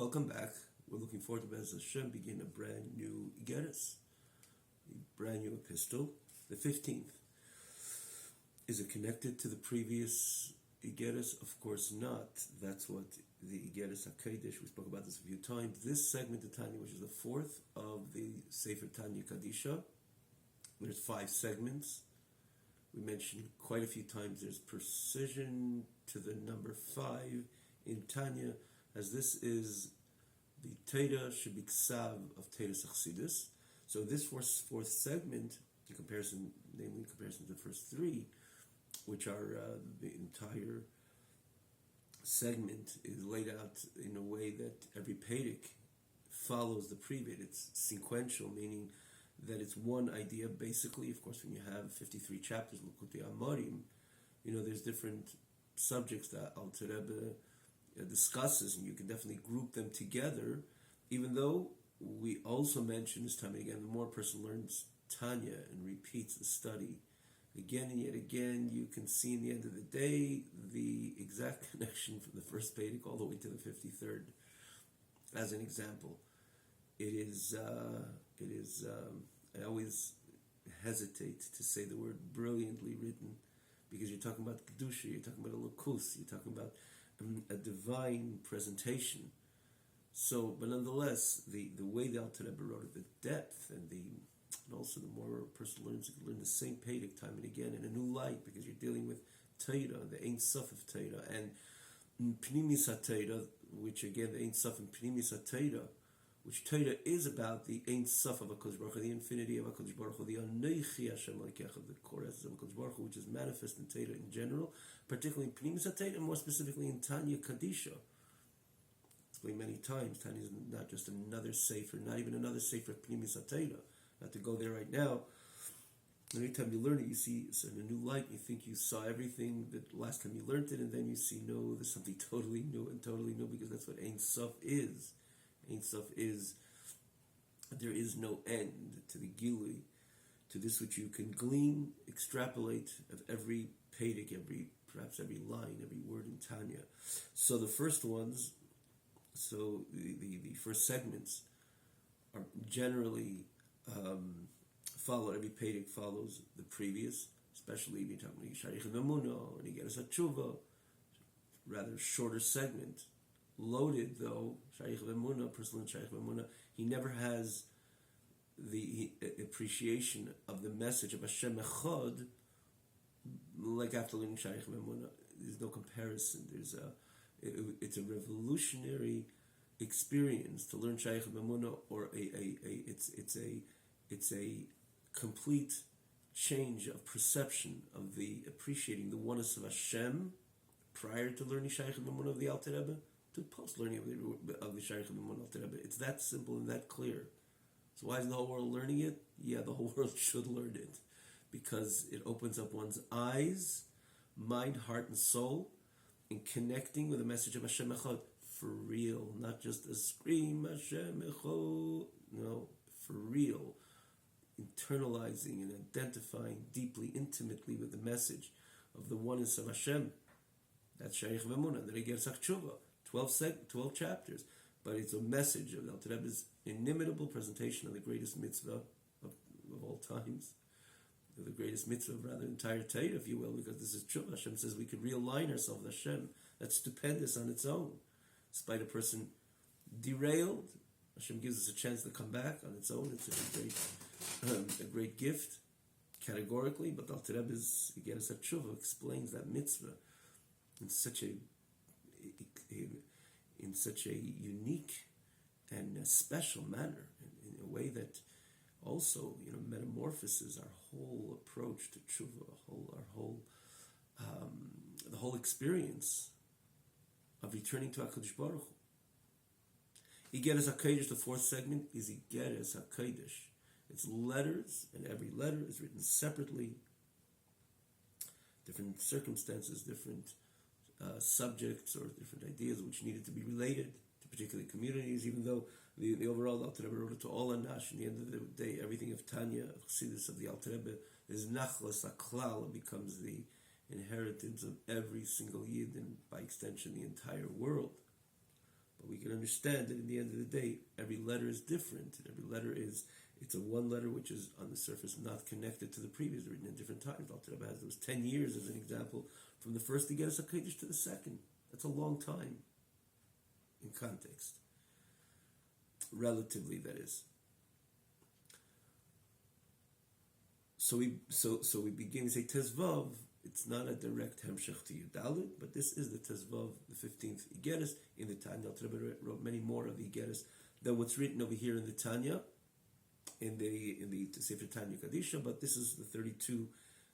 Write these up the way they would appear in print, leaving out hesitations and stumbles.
Welcome back. We're looking forward to Bez Hashem begin a brand new Igeres, a brand new epistle. The 15th. Is it connected to the previous Igeres? Of course not. That's what the Igeres HaKadosh, we spoke about this a few times. This segment of Tanya, which is the fourth of the Sefer Tanya Kadisha, there's 5 segments. We mentioned quite a few times there's precision to the number 5 in Tanya, as this is the Teda Shebiksav of Teda Chassidus. So this fourth segment, in comparison to the first 3, which are the entire segment is laid out in a way that every Pedic follows the previous. It's sequential, meaning that it's one idea basically. Of course, when you have 53 chapters, Likutei Amorim, there's different subjects that Alter Rebbe discusses, and you can definitely group them together, even though we also mention this time and again, the more a person learns Tanya and repeats the study again and yet again, you can see in the end of the day the exact connection from the first Pedic all the way to the 53rd. As an example, I always hesitate to say the word brilliantly written, because you're talking about Kedusha, you're talking about a Lukus, you're talking about a divine presentation. So, but nonetheless, the way the Alter Rebbe wrote it, the depth and also the more a person learns, you can learn the same Pedic time and again in a new light, because you're dealing with Torah, the Ein Sof of Torah, and Pnimis HaTorah, which again, the Ein Sof and Pnimis HaTorah, which Torah is about the Ein Sof of HaKadosh Baruch Hu, the infinity of HaKadosh Baruch Hu, the Anochi Hashem Elokecha, the core essence of HaKadosh Baruch Hu, which is manifest in Torah in general, particularly in Pnimis HaTorah, and more specifically in Tanya Kadisha. Explained many times, Tanya is not just another Sefer, not even another Sefer of Pnimis HaTorah. Not to go there right now. Every time you learn it, you see it's in a new light. You think you saw everything that last time you learned it, and then you see, no, there's something totally new, because that's what Ein Sof is. Ein Sof is, there is no end to the Gilui, to this which you can glean, extrapolate of every Pedic, perhaps every line, every word in Tanya. So the first ones, the first segments are generally follow, every Pedic follows the previous, especially if you're talking about Yisharich V'Emunah or Nigeres HaTshuva, rather shorter segment, loaded though. Sharich V'Emunah, person in Sharich V'Emunah, he never has the appreciation of the message of Hashem Echad like after learning Sharich V'Emunah. There's no comparison. It's a revolutionary experience to learn Shaykh V'Emunah, or it's a complete change of perception of the appreciating the oneness of Hashem prior to learning Shaykh V'Emunah of the Alter Rebbe to post learning of the Shaykh V'Emunah Alter Rebbe. It's that simple and that clear. So why isn't the whole world learning it? Yeah, the whole world should learn it, because it opens up one's eyes, mind, heart, and soul in connecting with the message of Hashem Echad. For real, not just a scream, Hashem Echad. No, for real. Internalizing and identifying deeply, intimately with the message of the oneness of Hashem. That's Shaykh V'Emunah. Then Nigeres HaTshuva, 12 chapters. But it's a message of the Alter Rebbe's inimitable presentation of the greatest mitzvah of all times. The greatest mitzvah of rather entire Torah, if you will, because this is Tshuva. Hashem says we could realign ourselves with Hashem. That's stupendous on its own. Despite a person derailed, Hashem gives us a chance to come back on its own. It's a great gift, categorically. But Alter Rebbe's Igeres HaTshuva explains that mitzvah in such a unique and a special manner, in a way that also metamorphoses our whole approach to tshuva, the whole experience of returning to HaKadosh Baruch Hu. Igeres HaKadosh, the fourth segment, is Igeres HaKadosh. It's letters, and every letter is written separately. Different circumstances, different subjects, or different ideas which needed to be related to particular communities, even though the overall Alter Rebbe wrote it to all Anash. In the end of the day, everything of Tanya, of Chassidus, of the Alter Rebbe, is Nachlas HaKlal. It becomes the inheritance of every single Yid, and by extension the entire world. But we can understand that in the end of the day, every letter is different, and every letter it's a one letter which is on the surface not connected to the previous, written in different times. Alter Rebbe has those 10 years as an example, from the first Igeres HaKodesh to the second. That's a long time in context. Relatively, that is. So we begin to say Tezvav. It's not a direct hemshech to Yudalit, but this is the Tezvav, the 15th Igeres in the Tanya. Alter Rebbe wrote many more of the Igeres than what's written over here in the Tanya, in the Sefer Tanya Kadisha. But this is the 32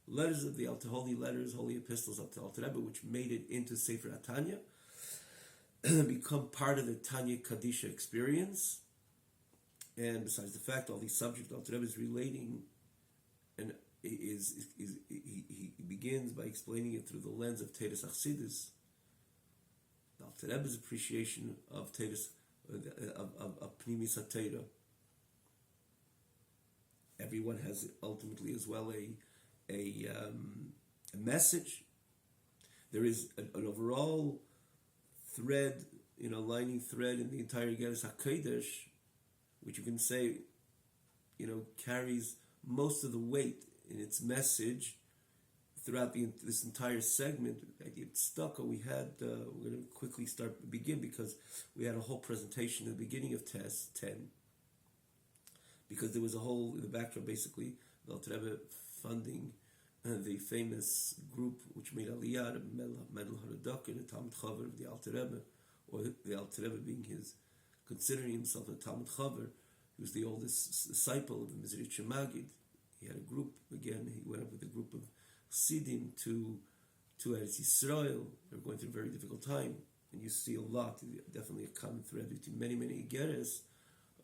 letters of the holy letters, holy epistles of the Alter Rebbe, which made it into Sefer Tanya, become part of the Tanya Kadisha experience. And besides the fact, all these subjects Alter Rebbe is relating, and he begins by explaining it through the lens of Teres Achsidus, Alter Rebbe's appreciation of Teres, of Pnimis HaTeira. Everyone has ultimately as well a message. There is an overall thread, lining thread in the entire Igeres HaKodesh, which you can say, carries most of the weight in its message throughout this entire segment. The idea of tzedakah, we had, we're going to quickly begin because we had a whole presentation at the beginning of test 10, because there was a whole, in the backdrop basically, the Alter Rebbe funding the famous group which made Aliyah, the Medal Haradaka, the Talmud Chaver of the Alter Rebbe, or the Alter Rebbe being considering himself a Talmud Chaver. He was the oldest disciple of the Mizrich Magid. He had a group, again, he went up with a group of Sidim to Eretz Yisrael. They were going through a very difficult time. And you see a lot, definitely a common thread between many Igeres.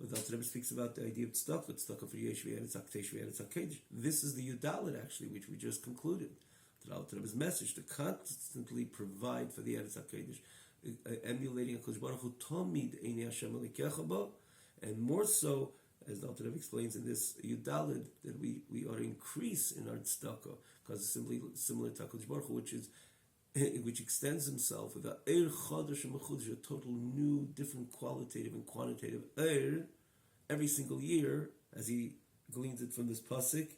The Alter Rebbe speaks about the idea of tzedakah for Yesh v'Eretz HaKodesh v'Eretz HaKodesh. This is the Yudalit, actually, which we just concluded. The Alter Rebbe's message to constantly provide for the Eretz HaKodesh, emulating HaKodesh Baruch Hu, Tomid Einei Hashem Elikecha Bo, and more so, as the Alter Rebbe explains in this Yudalit, that we ought to increase in our tzedakah, because it's simply similar to HaKodesh Baruch Hu, which extends himself with a Eir Chodesh and Mechudesh, a total new, different qualitative and quantitative Eir, every single year, as he gleans it from this pasuk,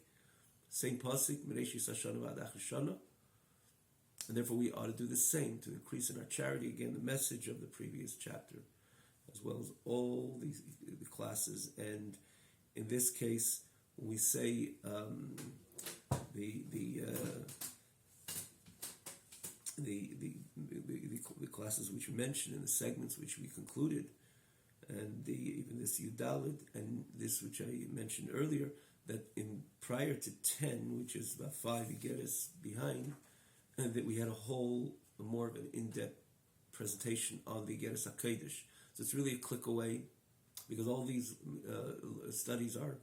same pasuk, Mereshis Hashana V'ad Achashana, and therefore we ought to do the same to increase in our charity. Again, the message of the previous chapter, as well as all the classes. And in this case, when we say the classes which we mentioned in the segments which we concluded, and even this Yudalit and this which I mentioned earlier, that in prior to 10, which is about 5 Igeres behind, and that we had more of an in-depth presentation on the Igeres HaKodesh. So it's really a click away, because all these studies are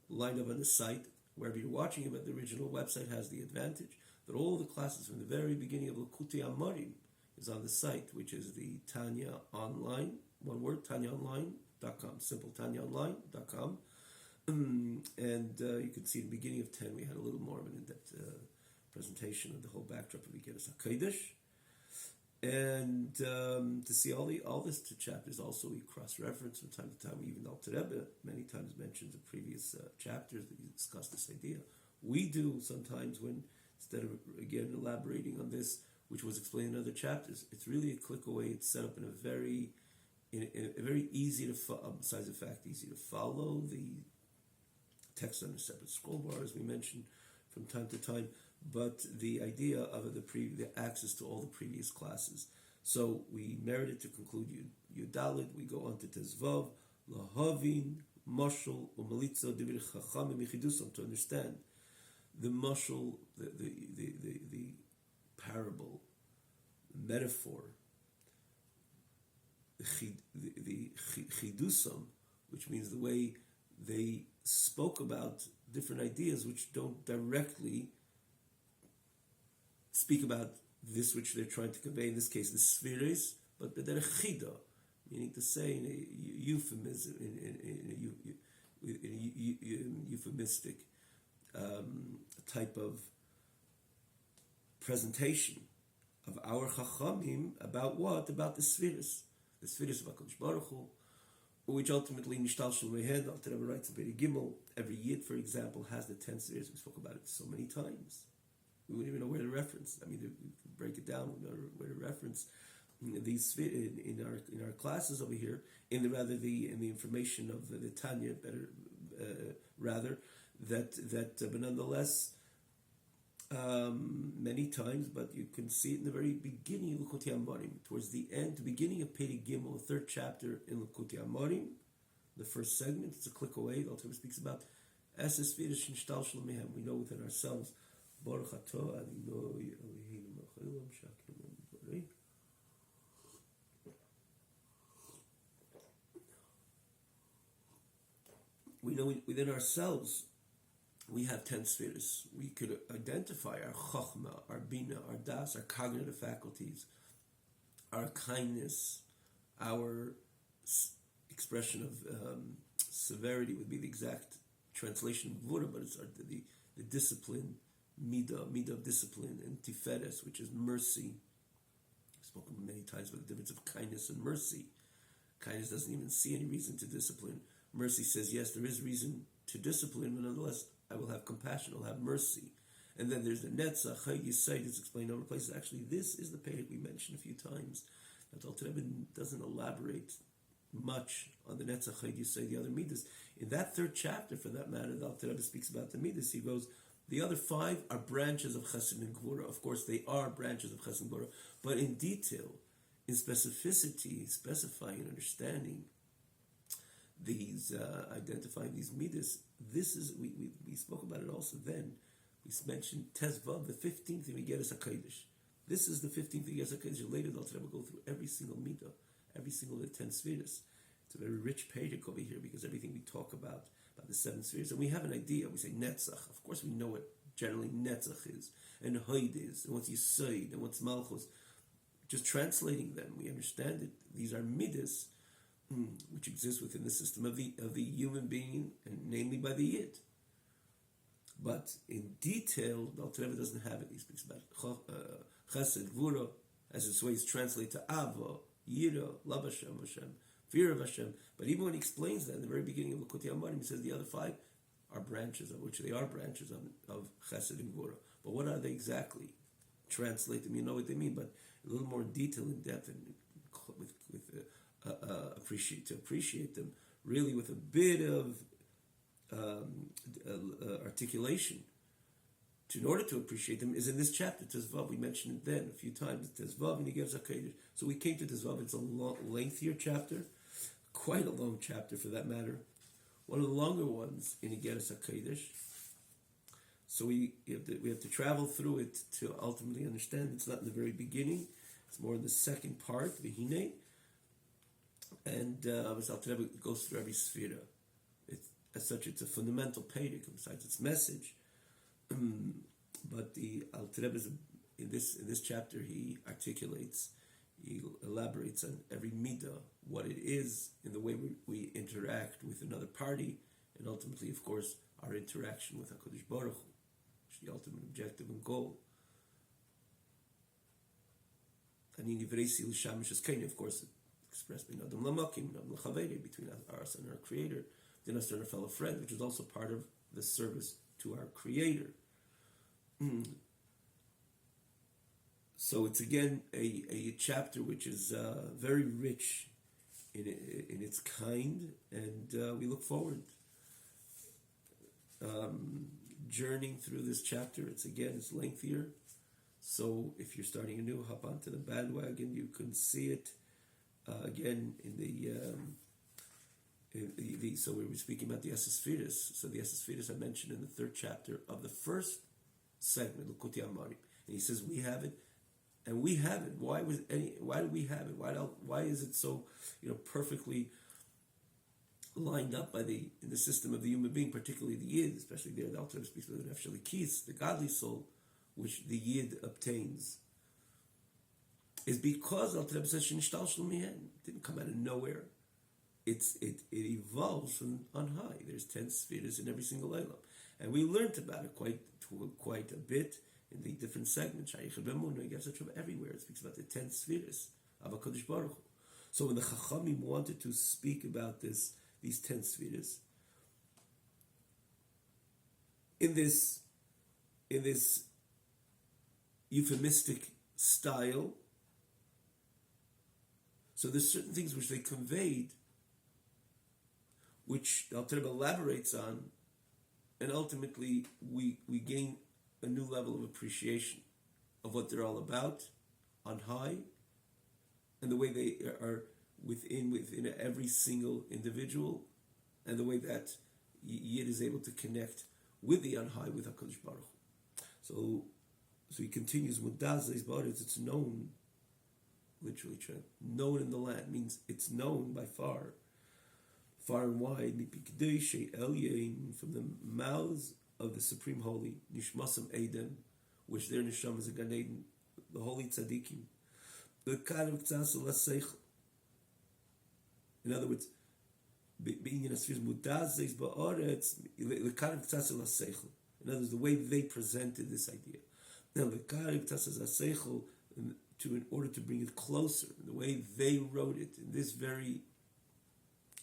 lined up on the site. Wherever you're watching it, but the original website has the advantage that all the classes from the very beginning of Likutei Amarim is on the site, which is the Tanya Online, one word, tanyaonline.com, simple tanyaonline.com. And you can see the beginning of 10, we had a little more of an in-depth presentation of the whole backdrop of Igeres HaKodesh. And to see all this two chapters, also we cross-reference from time to time. Even Alter Rebbe many times mentions the previous chapters that you discussed this idea. We do sometimes when, instead of again elaborating on this, which was explained in other chapters, it's really a click away. It's set up in a very easy to besides the fact easy to follow. The text on a separate scroll bar, as we mentioned from time to time. But the idea of the access to all the previous classes. So we merited to conclude Yudalit. We go on to Tezvav, Lahavin, Mashal, Umalitza, Divir Chachamim, Yichidusam, to understand the mashal, the parable, the metaphor, the chidusam, which means the way they spoke about different ideas which don't directly speak about this which they're trying to convey, in this case the spheres, but they're chida, meaning to say in a euphemism, in a euphemistic type of presentation of our chachamim about what? About the spheres. the Sfiris of HaKadosh Baruch Hu, which ultimately Nishtalshel Mehen, Alter Rebbe writes in Perek Gimel, every Yid, for example, has the 10 Sfiris. We spoke about it so many times. We wouldn't even know where to reference. I mean, we break it down, we know where to reference these in our classes over here, in the information of the Tanya, rather, but nonetheless, many times, but you can see it in the very beginning of Likutei Amarim, towards the end, the beginning of Perek Gimel, the third chapter in Likutei Amarim, the first segment. It's a click away. The Alter speaks about Eses Sfiris Nishtalshel Mehem. We know within ourselves, Baruch Atah Adonai Eloheinu Melech Haolam She'akrim B'Barei. We know within ourselves we have 10 spheres. We could identify our chokhmah, our bina, our das, our cognitive faculties, our kindness, our expression of severity would be the exact translation of vura, but it's the discipline, midah of discipline, and tifedes, which is mercy. I've spoken many times about the difference of kindness and mercy. Kindness doesn't even see any reason to discipline. Mercy says, yes, there is reason to discipline, but nonetheless, I will have compassion, I'll have mercy. And then there's the netzach, chayt yisayt, it's explained in other places. Actually, this is the pedic we mentioned a few times. That Alter Rebbe doesn't elaborate much on the netzach, chayt yisayt, the other midas. In that third chapter, for that matter, the Alter Rebbe speaks about the midas. He goes, the other 5 are branches of chesed and gvura. Of course, they are branches of chesed and gvura, but in detail, in specificity, specifying and understanding these, identifying these midas. This is, we spoke about it also then. We mentioned Tezvav, the 15th, and we get us a Kodesh. This is the 15th, we get us a Kodesh. Later, the Alter Rebbe go through every single midah, every single of the 10 spheres. It's a very rich page over here because everything we talk about the 7 spheres, and we have an idea. We say Netzach. Of course, we know what generally Netzach is, and Hoid is, and what's Yisoid, and what's Malchus. Just translating them, we understand it. These are midas, which exists within the system of the human being, and namely by the Yid. But in detail, the Alter Rebbe doesn't have it. He speaks about Chesed, Gvura, as its ways translate to Ava, Yira, Love Hashem, Hashem, fear of Hashem. But even when he explains that in the very beginning of Likutei Amarim, he says the other 5 are branches, of which they are branches of Chesed and Gvura. But what are they exactly? Translate them, you know what they mean, but a little more in detail, in depth, and appreciate them, really with a bit of articulation. In order to appreciate them, is in this chapter, Tezvav. We mentioned it then a few times, Tezvav, and he gives a Kodesh. So we came to Tezvav. It's a lengthier chapter, quite a long chapter for that matter. One of the longer ones in Igeres HaKodesh. So we have to travel through it to ultimately understand. It's not in the very beginning. It's more in the second part, Vihine. And Alter Rebbe goes through every sphera. As such, it's a fundamental pedic besides its message. But the Alter Rebbe, in this chapter, he articulates, he elaborates on every midah, what it is, in the way we interact with another party, and ultimately, of course, our interaction with HaKadosh Baruch Hu, which is the ultimate objective and goal. And in Ivrei L'Shamish Eskeni, of course, expressed between Adam Lamakim, Adam L'Chaveri, between us and our Creator, between us and our fellow friend, which is also part of the service to our Creator. So it's again a chapter which is very rich in its kind, and we look forward journeying through this chapter. It's lengthier. So if you're starting anew, hop onto the bandwagon. You can see it again in so we were speaking about the Esesphiris. So the Esesphiris I mentioned in the 3rd chapter of the first segment, Likutei Amarim, and he says we have it, and we have it. Why do we have it? Why is it so perfectly lined up in the system of the human being, particularly the Yid, especially there the Alter Rebbe speaks about the Nefesh Elikis, the godly soul, which the Yid obtains, is because Alter Rebbe says Shinishtalshel Mihen. It didn't come out of nowhere. It evolves from on high. There's 10 spheres in every single Eilam. And we learned about it quite a bit in the different segments. Everywhere it speaks about the 10 spheres of HaKadosh Baruch Hu. So when the Chachamim wanted to speak about these 10 Sfiras, in this euphemistic style, so there's certain things which they conveyed, which the Alter Rebbe elaborates on, and ultimately we gain a new level of appreciation of what they're all about on high, and the way they are within every single individual, and the way that Yid is able to connect with the on high, with HaKadosh Baruch Hu. So he continues, it's known, literally known in the land, means it's known by far and wide, from the mouths of the Supreme Holy, Nishmasam Eden, which their Nisham is a Gan Eden, the Holy Tzaddikim. In other words, in other words, the way they presented this idea. Now, in order to bring it closer, the way they wrote it in this very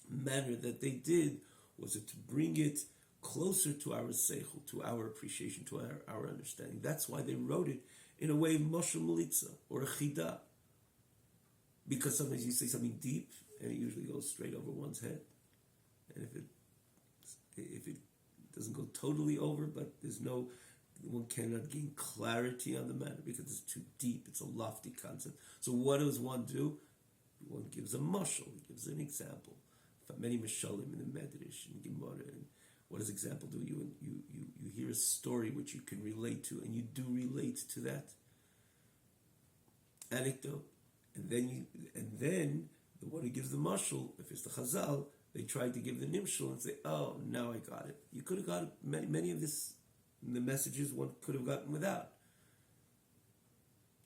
manner that they did, was it to bring it closer to our seichel, to our appreciation, to our understanding. That's why they wrote it in a way of moshe melitza, or a chida. Because sometimes you say something deep, and it usually goes straight over one's head. And if it doesn't go totally over, but one cannot gain clarity on the matter because it's too deep, it's a lofty concept. So what does one do? One gives a mashal, gives an example. Many mashalim in the Medrash and Gemara, and what does example do? You hear a story which you can relate to, and you do relate to that anecdote, and then the one who gives the mashal, if it's the Chazal, they try to give the nimshal and say, "Oh, now I got it." You could have got many of the messages one could have gotten without,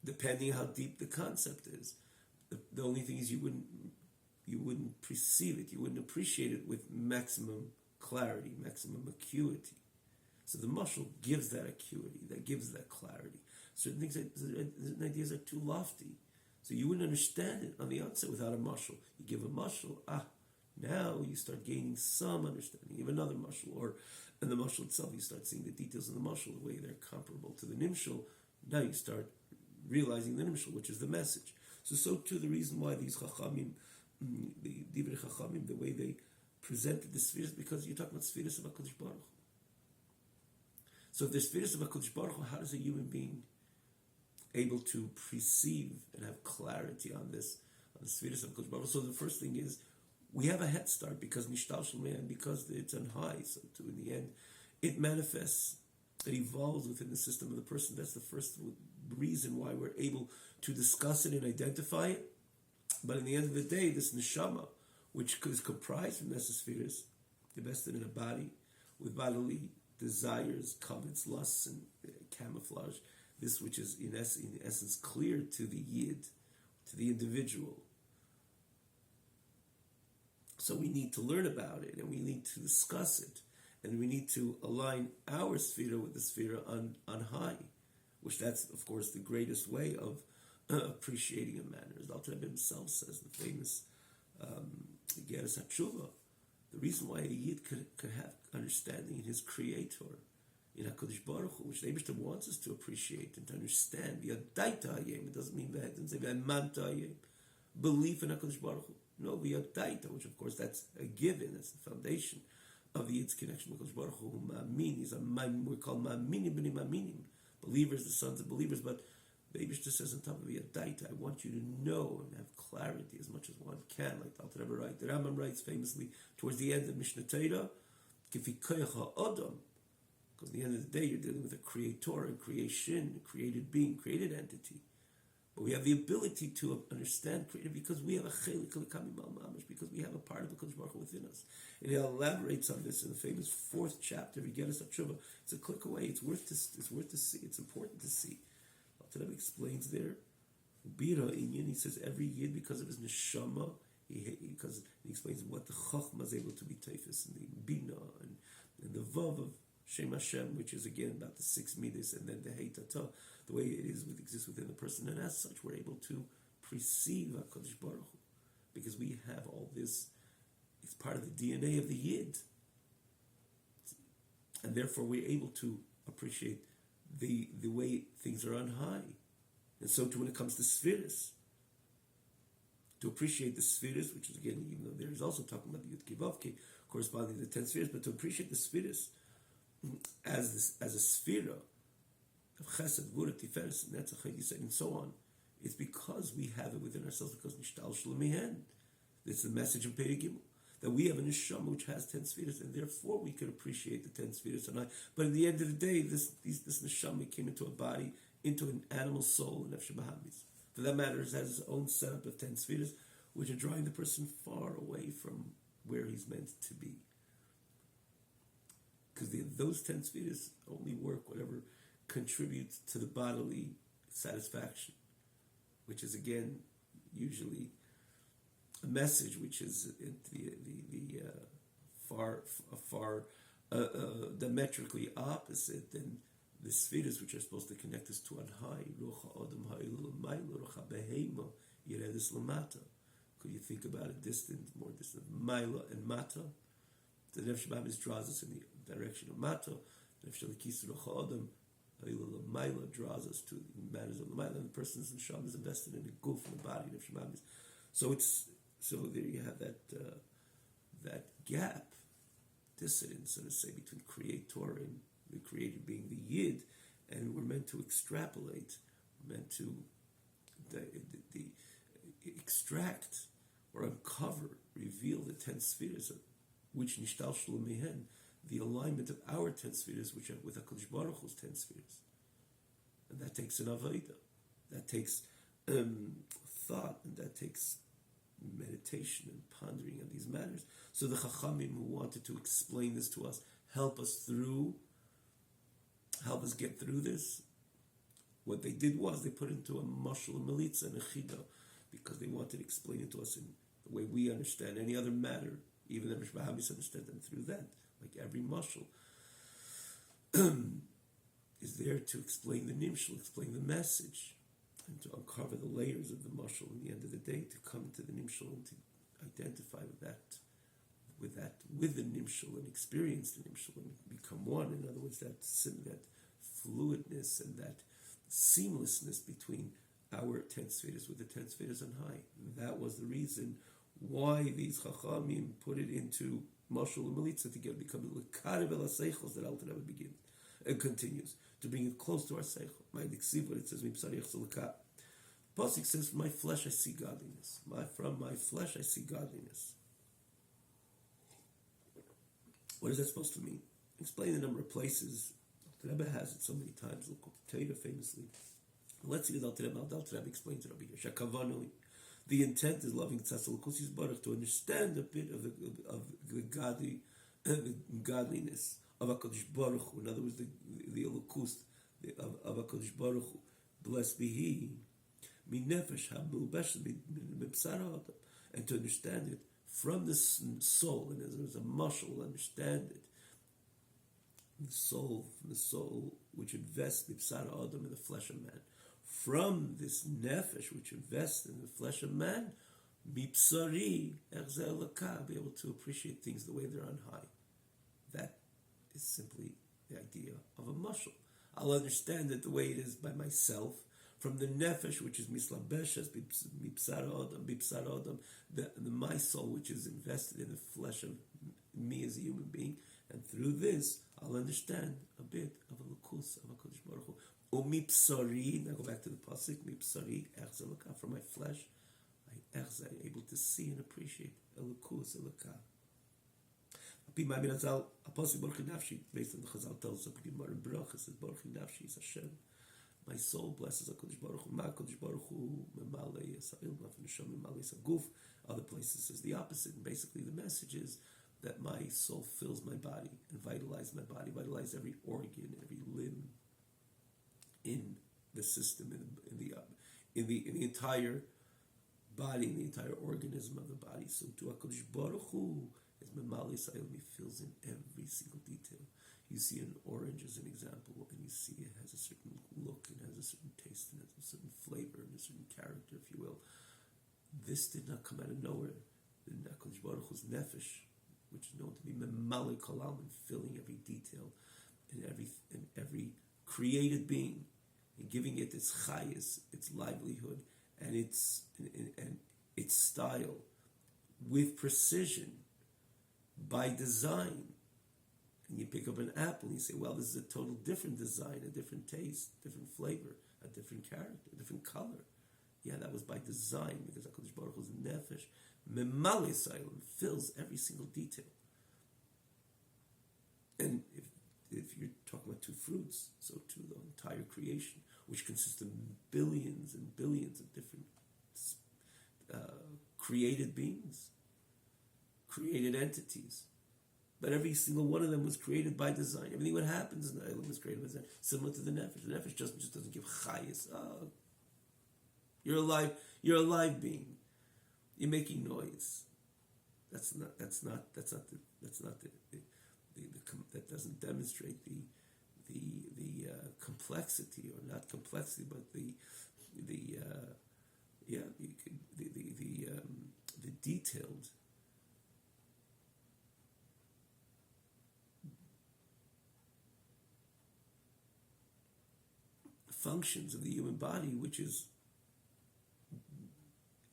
depending how deep the concept is. The only thing is you wouldn't perceive it, you wouldn't appreciate it with maximum clarity, maximum acuity. So the mashal gives that acuity, that gives that clarity. Certain ideas are too lofty, so you wouldn't understand it on the outset without a mashal. You give a mashal, now you start gaining some understanding. You have another mashal, or in the mashal itself, you start seeing the details of the mashal, the way they're comparable to the nimshal. Now you start realizing the nimshal, which is the message. So too, the reason why these chachamim, the divrei chachamim, the way they presented the spheres, because you're talking about spheres of HaKadosh Baruch Hu. So if there's spheres of HaKadosh Baruch Hu, how does a human being able to perceive and have clarity on the spheres of HaKadosh Baruch Hu? So the first thing is, we have a head start because nishtalshel man, because it's on high. So too, in the end, it manifests, it evolves within the system of the person. That's the first reason why we're able to discuss it and identify it. But in the end of the day, this neshama, which is comprised from spheres, invested in a body with bodily desires, covets, lusts, and camouflage, this which is in essence clear to the yid, to the individual. So we need to learn about it, and we need to discuss it, and we need to align our sphere with the sphere on high, which that's, of course, the greatest way of appreciating a matter. As Alter Rebbe himself says, the famous Geras HaTshuva, the reason why a Yid could have understanding in his Creator, in HaKadosh Baruch Hu, which the Eibishter wants us to appreciate and to understand, v'yadaita hayem, it doesn't mean that, it doesn't say v'yamanta hayem, belief in HaKadosh Baruch Hu. No, v'yadaita, which of course that's a given, that's the foundation of the Yid's connection with HaKadosh Baruch Hu. Ma'amin, we're called ma'aminim b'nei ma'aminim, believers, the sons of believers, but the Eibishter says on top of v'yadaita, I want you to know and have clarity as much as one can, like the Alter Rebbe writes. The Rambam writes famously towards the end of Mishnah Torah, kifi koyach ha'adam, because at the end of the day you're dealing with a creator, a creation, a created being, created entity. But we have the ability to understand creative because we have a chelik l'kamim al mamash, because we have a part of the Kodesh Baruch Hu within us. And he elaborates on this in the famous 4th chapter of Geras HaTshuva. It's a click away. It's worth to see. It's important to see. Alter Rebbe explains there. Ubira Inyan, he says every yid, because of his neshama, he explains what the chachma is able to be teifus, and the bina, and the vav of Shem Hashem, which is again about the 6 midas, and then the heitata, the way it exists within the person, and as such we're able to perceive HaKadosh Baruch Hu because we have all this. It's part of the DNA of the Yid. And therefore we're able to appreciate the way things are on high. And so too when it comes to spheres. To appreciate the spheres, which is again, even though there is also talking about the Yud Kivavke, corresponding to the 10 spheres, but to appreciate the spheres as a sphere of Chesed, Gvura, Tiferes, Netzach, Yisrael, and so on. It's because we have it within ourselves, because Nishtal Shlemihen. It's the message of Perek Gimel, that we have a neshama which has 10 spheres, and therefore we can appreciate the 10 spheres. But at the end of the day, this neshama came into a body, into an animal soul, and Nefesh Bahamis. For that matter, it has its own setup of 10 spheres, which are drawing the person far away from where he's meant to be. Because those 10 spheres only work whatever contributes to the bodily satisfaction, which is again usually a message which is far diametrically opposite than the spheres which are supposed to connect us to on high. Could you think about a more distant, Maila and Mata? The Nefesh Bahamis draws us in the direction of Mata. Nefesh Elikis Ruach Adam Maila draws us to the matters of the Maila, and the person's neshama is invested in the goof and the body. Nefesh Bahamis. So there you have that gap, dissonance, so to say, between Creator and the Creator being the Yid, and we're meant to extrapolate, meant to extract or uncover, reveal the 10 spheres, which Nishtal Shalom Mehen, the alignment of our 10 spheres, which are with HaKadosh Baruch Hu's 10 spheres. And that takes an Avodah, that takes thought, and that takes meditation and pondering on these matters. So the Chachamim who wanted to explain this to us, help us get through this. What they did was they put into a mashal, a militza, and a chida, because they wanted to explain it to us in the way we understand any other matter, even the Nefesh Bahamis understand them through that. Like every mashal is there to explain the nimshal, explain the message, and to uncover the layers of the mashal in the end of the day, to come to the nimshal and to identify with the nimshal and experience the nimshal and become one. In other words, that fluidness and that seamlessness between our 10 spheres with the 10 spheres on high. That was the reason why these chachamim put it into mashal and militza to become the lekarev el haseichos that Alter Rebbe begins and continues to bring it close to our seichel. My diksiv, what it says, Pasuk says, "From my flesh I see godliness. From my flesh I see godliness." What is that supposed to mean? Explain the number of places. The Rebbe has it so many times. Look, Tanya famously. Let's see what the Rebbe explains it over here. Shakavanui. The intent is loving Tzassalukusis Baruch, to understand a bit of the godliness of HaKadosh Baruch Hu. In other words, the elukus of HaKadosh Baruch Hu. Blessed be He. Minefesh haMilbesh Mibsar Adam, and to understand it from the soul, and as a mashal, understand it. The soul, from the soul which invests Mibsar Adam in the flesh of man. From this nefesh which invests in the flesh of man, Mipsari Erzel Laka, be able to appreciate things the way they're on high. That is simply the idea of a mashal. I'll understand it the way it is by myself. From the nefesh, which is mislabeshes, mipsar adam, the my soul, which is invested in the flesh of me as a human being, and through this, I'll understand a bit of a lukus of HaKadosh Baruch Hu. O mipsari, now go back to the pasuk, mipsari, echzelaka, from my flesh, I'm able to see and appreciate a lukus, a laka. A pasuk Baruch Nafshi, based on the Chazal tells us, Gemara in Berachos, says Baruch Nafshi is Hashem. My soul blesses HaKadosh Baruch Hu. HaKadosh Baruch Hu memalei esa'il ma'afnesham memalei esa'guf. Other places says the opposite. And basically the message is that my soul fills my body and vitalizes my body, vitalizes every organ, every limb in the system, in the entire body, in the entire organism of the body. So to HaKadosh Baruch Hu is memalei esa'il, he fills in every single detail. You see an orange as an example, and you see it has a certain look, and has a certain taste, and has a certain flavor, and a certain character, if you will. This did not come out of nowhere. The HaKadosh Baruch Hu's nefesh, which is known to be memale kol almin, filling every detail and every created being, and giving it its chayas, its livelihood, and its style with precision, by design. And you pick up an apple and you say, well, this is a total different design, a different taste, different flavor, a different character, a different color. Yeah, that was by design, because HaKadosh Baruch Hu's nefesh, memale Sayil, fills every single detail. And if you're talking about two fruits, so too the entire creation, which consists of billions and billions of different created beings, created entities. But every single one of them was created by design. Everything that happens in the island was created by design, similar to the nefesh. The nefesh just doesn't give chayas. Oh, you're alive being. You're making noise. That doesn't demonstrate the complexity, or not complexity, but the detailed functions of the human body, which is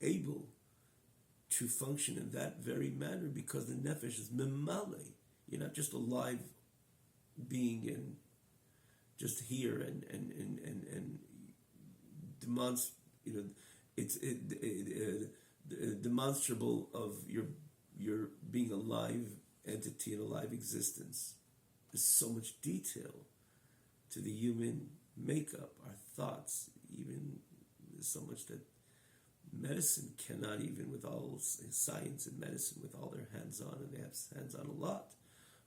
able to function in that very manner, because the nefesh is memale. You're not just a live being and just here and it's demonstrable of your being a live entity and a live existence. There's so much detail to the human makeup, our thoughts, even there's so much that medicine cannot, even with all science and medicine, with all their hands-on, and they have hands-on a lot.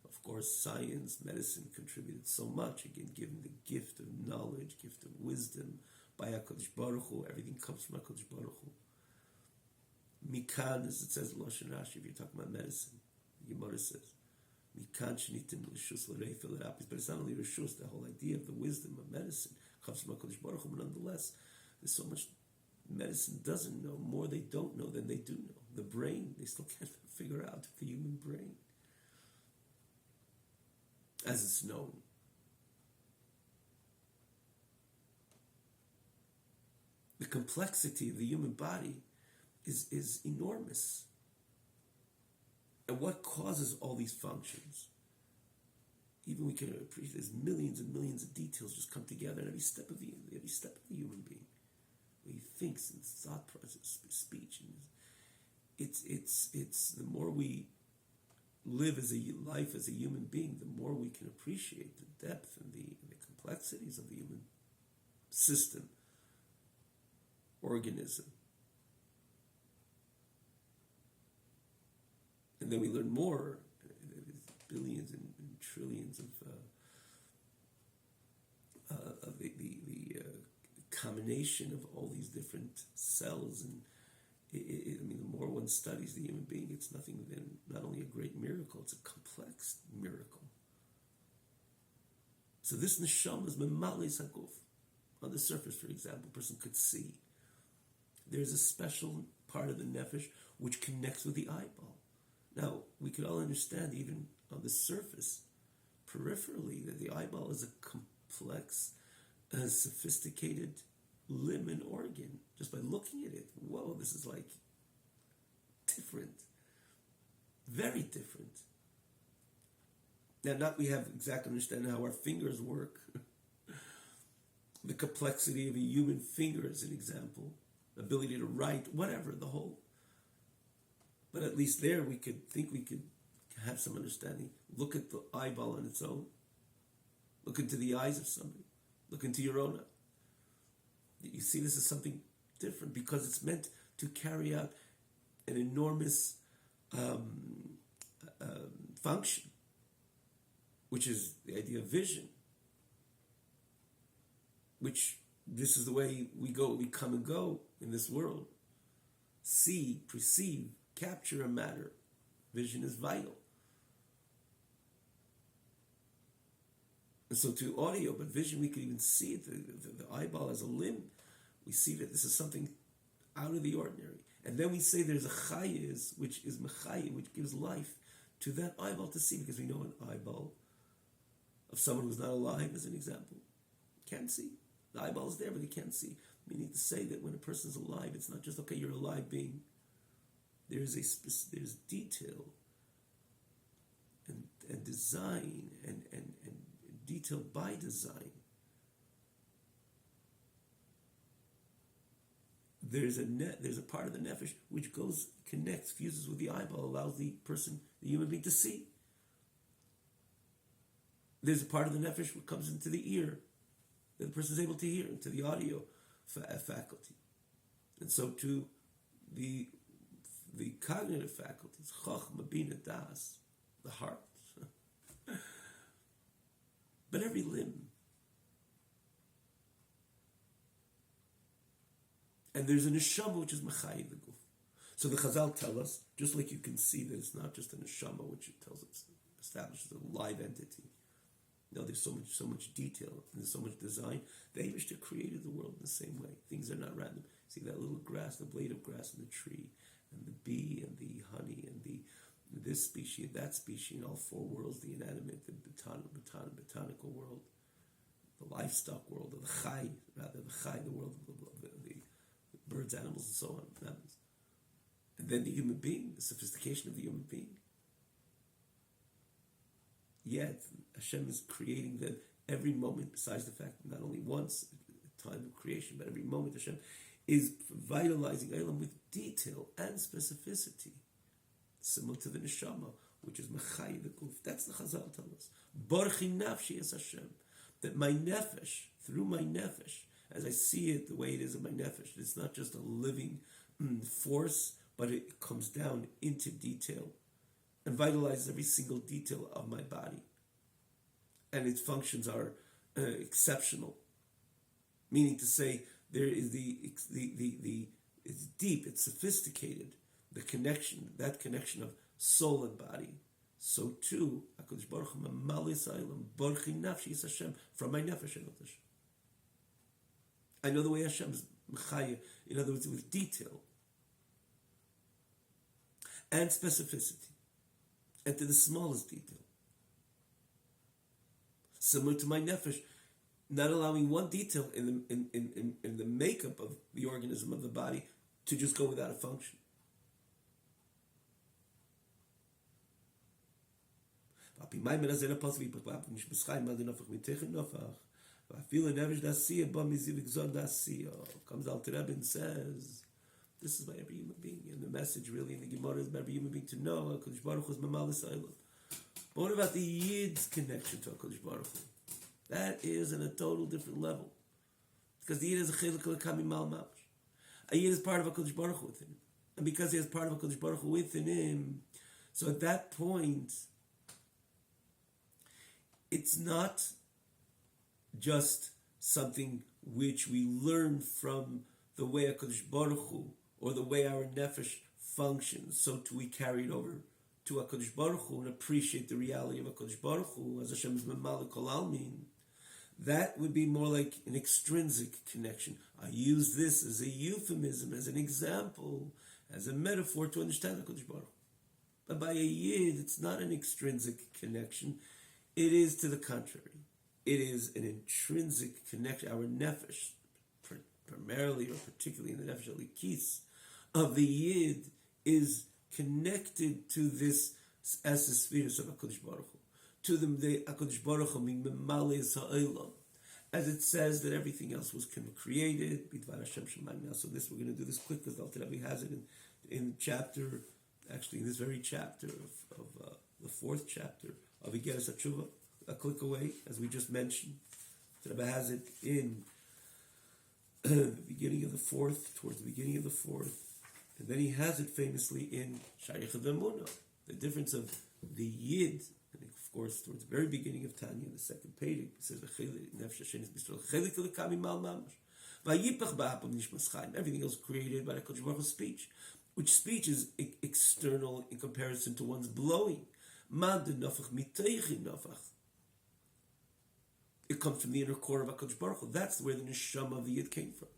Of course, science, medicine contributed so much, again, given the gift of knowledge, gift of wisdom, by HaKadosh Baruch Hu. Everything comes from HaKadosh Baruch Hu. Mikan, as it says in Lashon Rashi, if you're talking about medicine, Gemara says, Mikan shenitim l'shus l'reifel l'rapis. But it's not only rishus, the whole idea of the wisdom of medicine comes from HaKadosh Baruch Hu, but nonetheless, there's so much medicine doesn't know. More they don't know than they do know. The brain, they still can't figure out the human brain as it's known. The complexity of the human body is enormous. And what causes all these functions? Even we can appreciate there's millions and millions of details just come together in every step of the human being. Where he thinks and thought process, speech, and it's the more we live as a life as a human being, the more we can appreciate the depth and the complexities of the human system, organism. And then we learn more, billions and trillions of the combination of all these different cells. And the more one studies the human being, it's nothing than not only a great miracle, it's a complex miracle. So this neshama is memale sakuf. On the surface, for example, a person could see. There's a special part of the nefesh which connects with the eyeball. Now, we could all understand, even on the surface, peripherally, that the eyeball is a complex, sophisticated limb and organ. Just by looking at it, whoa, this is like different. Very different. Now, not we have exact understanding how our fingers work. The complexity of a human finger is an example. Ability to write, whatever, the whole. But at least there we could have some understanding. Look at the eyeball on its own. Look into the eyes of somebody. Look into your own eye. You see, this is something different because it's meant to carry out an enormous function, which is the idea of vision, which this is the way we come and go in this world. See, perceive, capture a matter. Vision is vital. And so to audio, but vision, we could even see it, the eyeball as a limb. We see that this is something out of the ordinary. And then we say there's a chayes, which is mechayim, which gives life to that eyeball to see, because we know an eyeball of someone who's not alive, as an example, can't see. The eyeball is there, but he can't see. Meaning to say that when a person's alive, it's not just, okay, you're a live being. There's detail and design and detail by design. There's a part of the nefesh which connects, fuses with the eyeball, allows the person, the human being, to see. There's a part of the nefesh which comes into the ear, that the person is able to hear, into the audio faculty. And so to the cognitive faculties, chochma, bina, das, the heart. But every limb. And there's a neshama which is mechayiv the guf. So the Chazal tell us, just like you can see that it's not just a neshama which it tells us establishes a live entity. No, there's so much detail and there's so much design. The Eibishter created the world in the same way. Things are not random. See that little grass, the blade of grass in the tree, and the bee and the honey and this species, that species, in all four worlds, the inanimate, the botanical world, the livestock world, or the world of the birds, animals, and so on. And then the human being, the sophistication of the human being. Yet Hashem is creating that every moment, besides the fact that not only once, time of creation, but every moment Hashem is vitalizing Eilam with detail and specificity, similar to the neshama, which is Mechai the Guf. That's the Chazal tell us. Borchi nafshi es Hashem. That my nefesh, through my nefesh, as I see it the way it is in my nefesh, it's not just a living force, but it comes down into detail and vitalizes every single detail of my body. And its functions are exceptional. Meaning to say, there is it's deep, it's sophisticated, the connection, that connection of soul and body. So too, HaKadosh Baruch Hu mamalis ha'olam, borchi nafshi is Hashem, from my nefesh I know Hashem. I know the way Hashem is mechaya, in other words, with detail and specificity, and to the smallest detail. Similar to my nefesh, not allowing one detail in the makeup of the organism of the body to just go without a function. Comes Alter Rebbe and says, this is by every human being, and the message really in the Gemara is by every human being to know HaKadosh Baruch Hu is mamalis ha'olam. But what about the Yid's connection to HaKadosh Baruch Hu? That is on a total different level. Because the Yid is a chelik l'kami mal mamash. A Yid is part of HaKadosh Baruch Hu within him. And because he has part of HaKadosh Baruch Hu within him, so at that point, it's not just something which we learn from the way HaKadosh Baruch Hu, or the way our nefesh functions, so we carry it over to HaKadosh Baruch Hu and appreciate the reality of HaKadosh Baruch Hu, as Hashem is Memalik Kol Almin. That would be more like an extrinsic connection. I use this as a euphemism, as an example, as a metaphor to understand HaKadosh Baruch Hu. But by a Yid, it's not an extrinsic connection. It is to the contrary. It is an intrinsic connection. Our nefesh, primarily or particularly in the nefesh alikis of the Yid, is connected to this as the spheres of HaKadosh Baruch Hu. To them, the HaKadosh Baruch Hu being memalis ha'olam. As it says that everything else was created, b'dvar Hashem shemayim. So this, we're going to do this quick because Alter Rebbe has it in chapter, actually in this very chapter of the fourth chapter of Igeres HaTshuva, a click away, as we just mentioned. Alter Rebbe has it in the beginning of the fourth, towards the beginning of the fourth. And then he has it famously in Shaykh V'Emunah, the difference of the Yid, and of course towards the very beginning of Tanya, the second page, it says everything else created by the HaKadosh Baruch Hu's speech, which speech is external in comparison to one's blowing. It comes from the inner core of HaKadosh Baruch Hu. That's where the neshama of the Yid came from.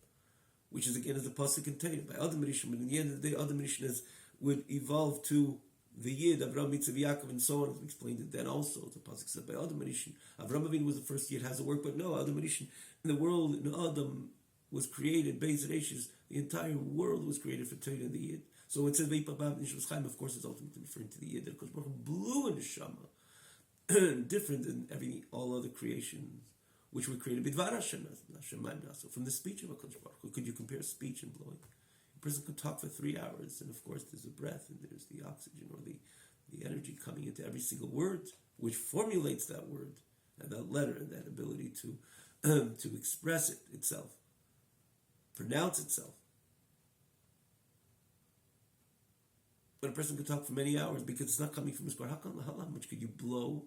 which is again as the pasuk contained by Adam Rishon. But in the end of the day, Adam Rishon would evolve to the Yid, Avraham, Yitzchak, Yaakov, and so on. As we explained it then also. The pasuk said by Adam Rishon, Avraham Avinu was the first Yid, has to work, but no, Adam Rishon, in the world, in Adam was created, Beis Reishis, the entire world was created for Torah and the Yid. So it says Veipabab Nishmas Chaim, of course, it's ultimately referring to the Yid that Kodesh Baruch Hu blew in the Shama, different than all other creations which were created Bidvar Hashem, so from the speech of HaKadosh Baruch Hu. Could you compare speech and blowing? A person could talk for 3 hours, and of course there's the breath, and there's the oxygen, or the energy coming into every single word, which formulates that word, and that letter, and that ability to express itself, pronounce itself. But a person could talk for many hours because it's not coming from his heart. How much could you blow?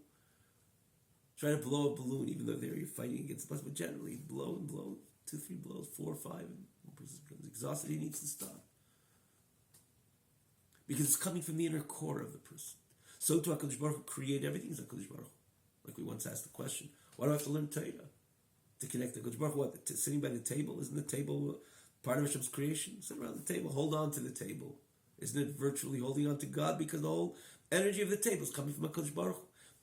Try to blow a balloon, even though there you're fighting against the bus, but generally blow and blow, 2, 3 blows, 4, 5, and one person becomes exhausted, he needs to stop. Because it's coming from the inner core of the person. So to HaKadosh Baruch Hu, create everything is HaKadosh Baruch Hu. Like we once asked the question, why do I have to learn Torah? To connect to HaKadosh Baruch Hu, what? Sitting by the table? Isn't the table part of Hashem's creation? Sit around the table, hold on to the table. Isn't it virtually holding on to God? Because the whole energy of the table is coming from HaKadosh Baruch Hu.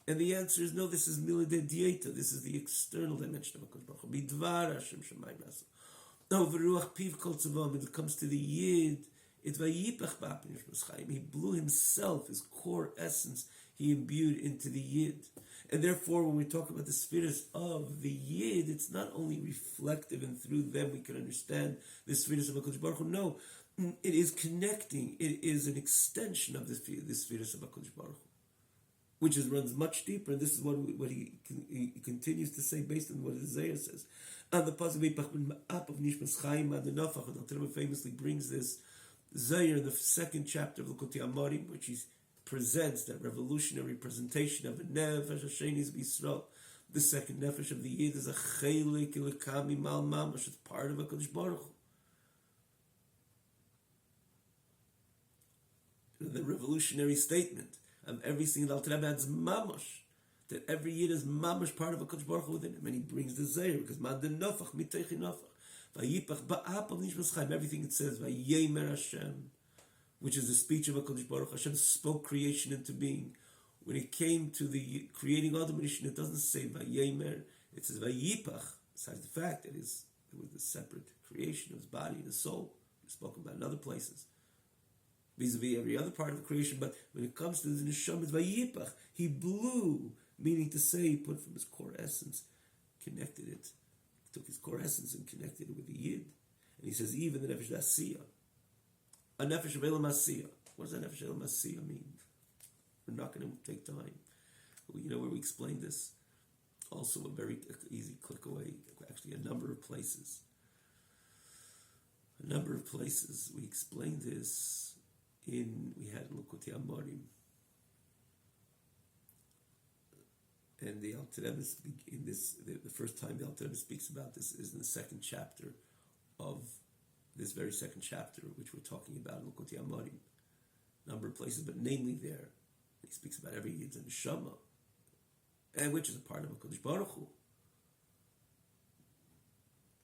And the answer is no, this is millennia dieta. This is the external dimension of HaKadosh Baruch Hu. Bidvar Hashem Shemayim Nasa. No, v'ruach piv kol tzavam. When it comes to the Yid, it vayipach ba'apin Nishmas Chaim. He blew himself, his core essence, he imbued into the Yid. And therefore, when we talk about the spheres of the Yid, it's not only reflective and through them we can understand the spheres of HaKadosh Baruch Hu. No, it is connecting. It is an extension of the spheres of HaKadosh Baruch Hu, which runs much deeper. And this is what he continues to say based on what Isaiah says. And the pasuk of Nishmas Chaim ad Nafach, and Al famously brings this Zayir in the second chapter of Likutei Amarim, which he presents that revolutionary presentation of a nefesh Hashenis b'Yisrael. The second nefesh of the Yid is a chelik ilekami mal mamash. It's part of HaKadosh Baruch Hu. The revolutionary statement of every single Alter Rebbe adds mamash, that every Yid is mamash part of HaKadosh Baruch Hu within him. And he brings the Zayir, because man den nafach miteichi nafach. Vayipach ba'ap of Nishmas Chaim, everything it says, Vayemer Hashem, which is the speech of HaKadosh Baruch Hu. Hashem spoke creation into being. When it came to the creating Adam Rishon, it doesn't say Vayemer, it says Vayipach, besides the fact that it was a separate creation of his body and his soul. We've spoken about in other places, vis-a-vis every other part of the creation. But when it comes to the Neshama, it's Vayipach. He blew, meaning to say, he put from his core essence, connected it. He took his core essence and connected it with the Yid. And he says, even the Nefesh Asiyah. A Nefesh of Elam Asiyah. What does a Nefesh of Elam Asiyah mean? We're not going to take time. You know where we explain this? Also a very easy click away. Actually, a number of places. We explained this we had Likutei Amarim. And the Alter Rebbe in this, the first time the Alter Rebbe speaks about this is in the second chapter of this very second chapter, which we're talking about in Likutei Amarim. Number of places, but namely there, he speaks about every Yid's and Neshama, and which is a part of HaKadosh Baruch Hu.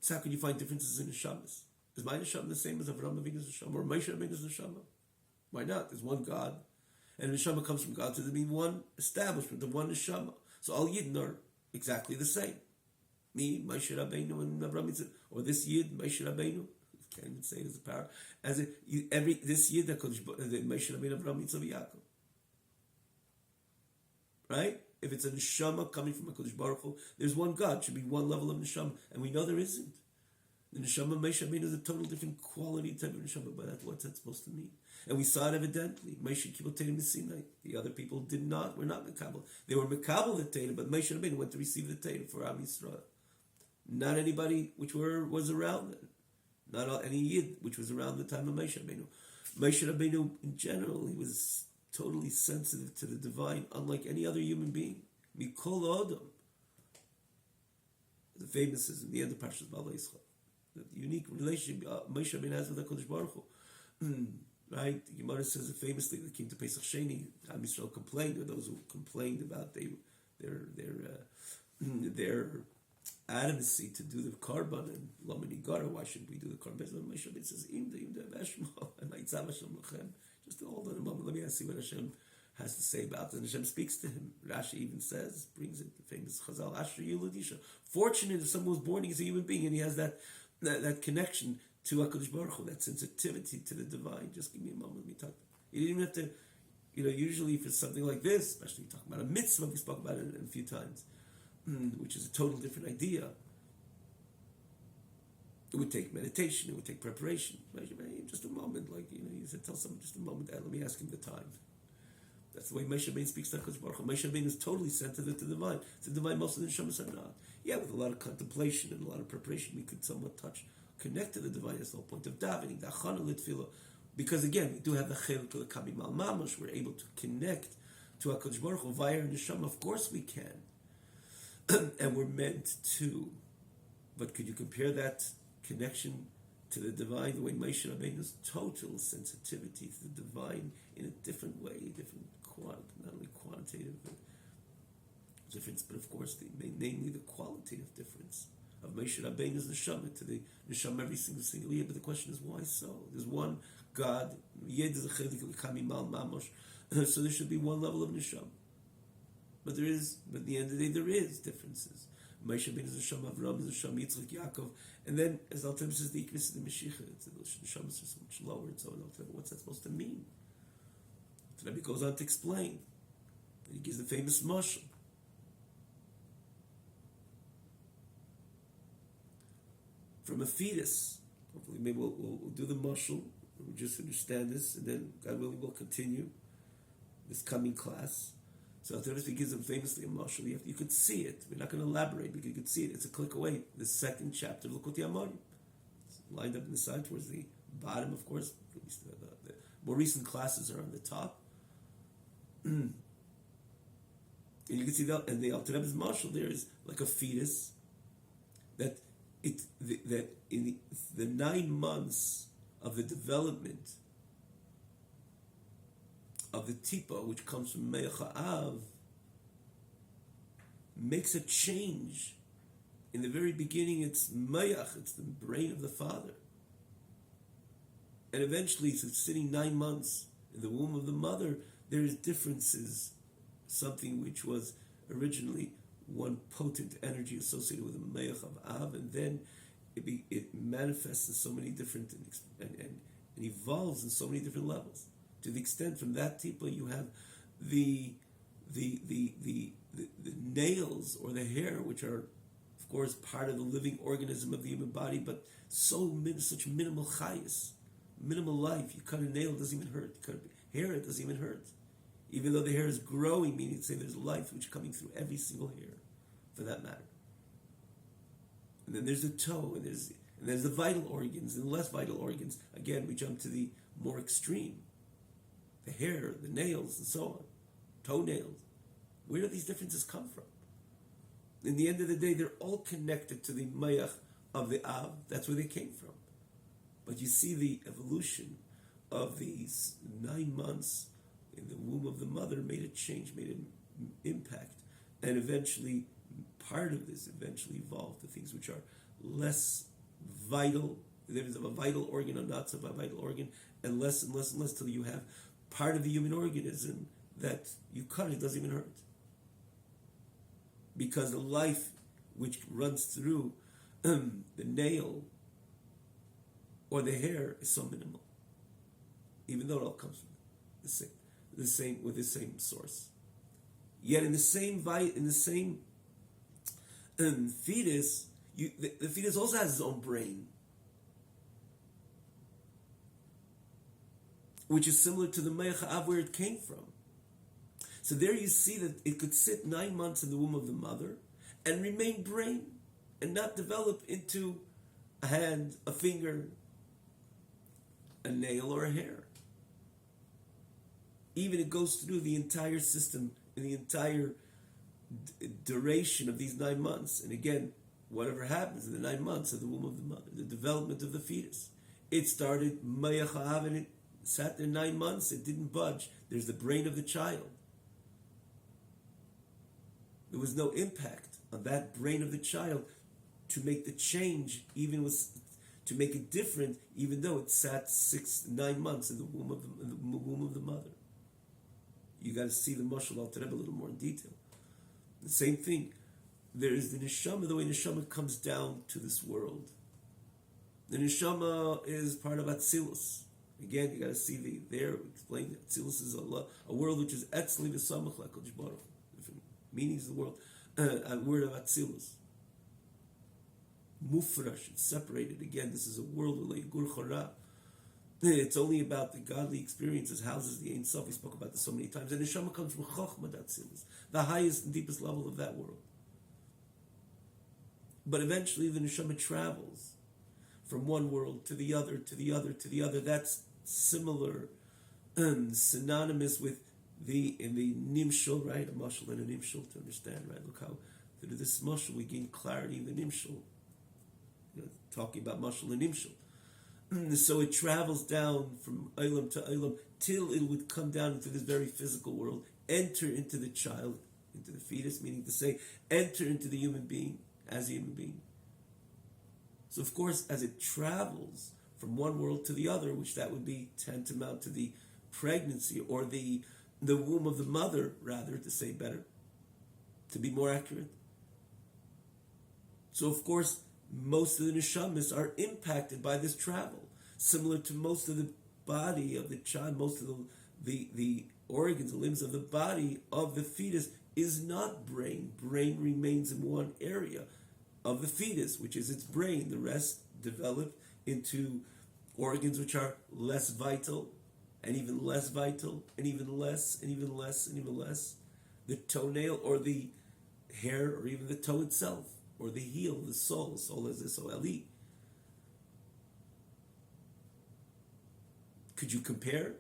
So how can you find differences in Neshamas? Is my Neshama the same as Avraham Avinu's Neshama, or Moshe Rabbeinu's Neshama? Why not? There's one God, and Neshama comes from God, so there means one establishment, the one Neshama. So all Yidden are exactly the same. Me, Moshe Rabbeinu, and Avraham Yitzchak, or this Yid, Moshe Rabbeinu. Can't even say it as a power. This Yid, Moshe Rabbeinu, Avraham Yitzchak, Yaakov. Right? If it's a neshama coming from HaKadosh Baruch Hu, there's one God. Should be one level of neshama, and we know there isn't. The neshama Moshe Rabbeinu is a total different quality type of neshama, but what's that supposed to mean? And we saw it evidently. Moshe Kibbutz Torah Sinai. The other people did not. Were not mekabel. They were mekabel the Torah, but Moshe Rabbeinu went to receive the Torah for Am Yisrael. Not anybody which was around then. Not any Yid which was around the time of Moshe Rabbeinu. Moshe Rabbeinu, in general, he was totally sensitive to the divine, unlike any other human being. Mikol Adam. The famous is in the end of Parshas Baalei Yisrael. The unique relationship Moshe Rabbeinu has with HaKadosh Baruch Hu. Right? The Gemara says it famously, that came to Pesach Sheni, Am Yisrael complained, or those who complained about their adamancy to do the korban and lomini gara. Why should we do the korban? Moshe Rabbeinu says, just hold on a moment. Let me see what Hashem has to say about it. And Hashem speaks to him. Rashi even says, brings it, the famous Chazal, Asher Yiludisha. Fortunate if someone was born, he's a human being, and he has that connection to HaKadosh Baruch Hu, that sensitivity to the divine. Just give me a moment, let me talk. You didn't even have to, usually for something like this, especially talking about a mitzvah, we spoke about it a few times, which is a total different idea. It would take meditation, it would take preparation. Just a moment, you said, tell someone just a moment, let me ask him the time. That's the way Moshe Rabbeinu speaks to HaKadosh Baruch Hu. Moshe Rabbeinu is totally sensitive to the divine. To the divine, most of the neshamas are not. Yeah, with a lot of contemplation and a lot of preparation, we could somewhat connect to the divine. That's the whole point of davening, the achana l'tefillah. Because again, we do have the chiluk to the kamim al mamash. We're able to connect to HaKadosh Baruch Hu via our neshama. Of course we can. And we're meant to. But could you compare that connection to the divine, the way Moshe Rabbeinu's total sensitivity to the divine in a different way, not only quantitative difference, but of course, namely the qualitative difference of Moshe Rabbeinu's neshama to the neshama every single year. But the question is, why so? There's one God, so there should be one level of neshama. But at the end of the day, there is differences. Moshe Rabbeinu's neshama, Avraham is neshama, Yitzchak, Yaakov, and then as Al Tim says, the Ikris of the Mashiach, the neshama is so much lower, and so on. What's that supposed to mean? So Rabbi goes on to explain. He gives the famous mashal. From a fetus. Hopefully, maybe we'll do the mashal. We'll just understand this, and then God willing, we'll continue this coming class. So Al-Tirmidhi gives them famously a mashal. You could see it. We're not going to elaborate, but you could see it. It's a click away. The second chapter of Likutei Amarim. It's lined up in the side towards the bottom, of course. The more recent classes are on the top. And you can see that, and the Al-Tirmidhi's mashal there is like a fetus that in the 9 months of the development of the tipa, which comes from Me'ach Ha'av, makes a change. In the very beginning, it's Me'ach, it's the brain of the father. And eventually, so sitting 9 months in the womb of the mother, there is differences. Something which was originally one potent energy associated with the Me'ach of Av, and then it manifests in so many different and evolves in so many different levels. To the extent from that tipa you have the nails or the hair, which are of course part of the living organism of the human body, but such minimal chayas, minimal life. You cut a nail, it doesn't even hurt. You cut a hair, it doesn't even hurt. Even though the hair is growing, meaning to say there's life which is coming through every single hair, for that matter. And then there's the toe, and there's the vital organs and the less vital organs. Again, we jump to the more extreme. The hair, the nails, and so on. Toenails. Where do these differences come from? In the end of the day, they're all connected to the mayach of the Av. That's where they came from. But you see the evolution of these 9 months in the womb of the mother made a change, made an impact. And eventually, part of this eventually evolved to things which are less vital. There's a vital organ or not so vital organ, and less till you have part of the human organism that you cut, it doesn't even hurt. Because the life which runs through the nail or the hair is so minimal. Even though it all comes from the same source. Yet in the same fetus, the fetus also has its own brain, which is similar to the Me'ach Ha'av where it came from. So there you see that it could sit 9 months in the womb of the mother and remain brain and not develop into a hand, a finger, a nail, or a hair. Even it goes through the entire system in the entire duration of these 9 months. And again, whatever happens in the 9 months of the womb of the mother, the development of the fetus. It started Me'ach Ha'av and it sat there 9 months, it didn't budge. There's the brain of the child. There was no impact on that brain of the child to make the change, to make it different, even though it sat 9 months in the womb of the mother. You got to see the Mashal Al Tereb a little more in detail. The same thing. There is the neshama, the way neshama comes down to this world. The neshama is part of Atzilus. Again, you got to see there explained that Atzilus is a world which is etzli v'samach l'Hakadosh Baruch Hu. Different meanings of the world. A word of Atzilus. Mufrash, it's separated. Again, this is a world of Gur Chara. It's only about the godly experiences, houses the Ein Sof. We spoke about this so many times. And neshama comes from Chochmah Atzilus, the highest and deepest level of that world. But eventually the neshama travels from one world to the other, to the other, to the other. That's similar, synonymous with in the nimshul, right? A mashal and a nimshul to understand, right? Look how through this mashal we gain clarity in the nimshul. Talking about mashal and nimshul. So it travels down from Olam to Olam till it would come down into this very physical world, enter into the child, into the fetus, meaning to say, enter into the human being as a human being. So of course, as it travels from one world to the other, which that would be tantamount to the pregnancy or the womb of the mother, rather, to say better, to be more accurate. So of course, most of the neshamas are impacted by this travel, similar to most of the body of the child, most of the organs, the limbs of the body of the fetus is not brain. Brain remains in one area of the fetus, which is its brain. The rest develop into organs which are less vital, and even less vital, and even less, and even less, and even less. The toenail, or the hair, or even the toe itself, or the heel, the soul. Soul is S-O-L-E. Could you compare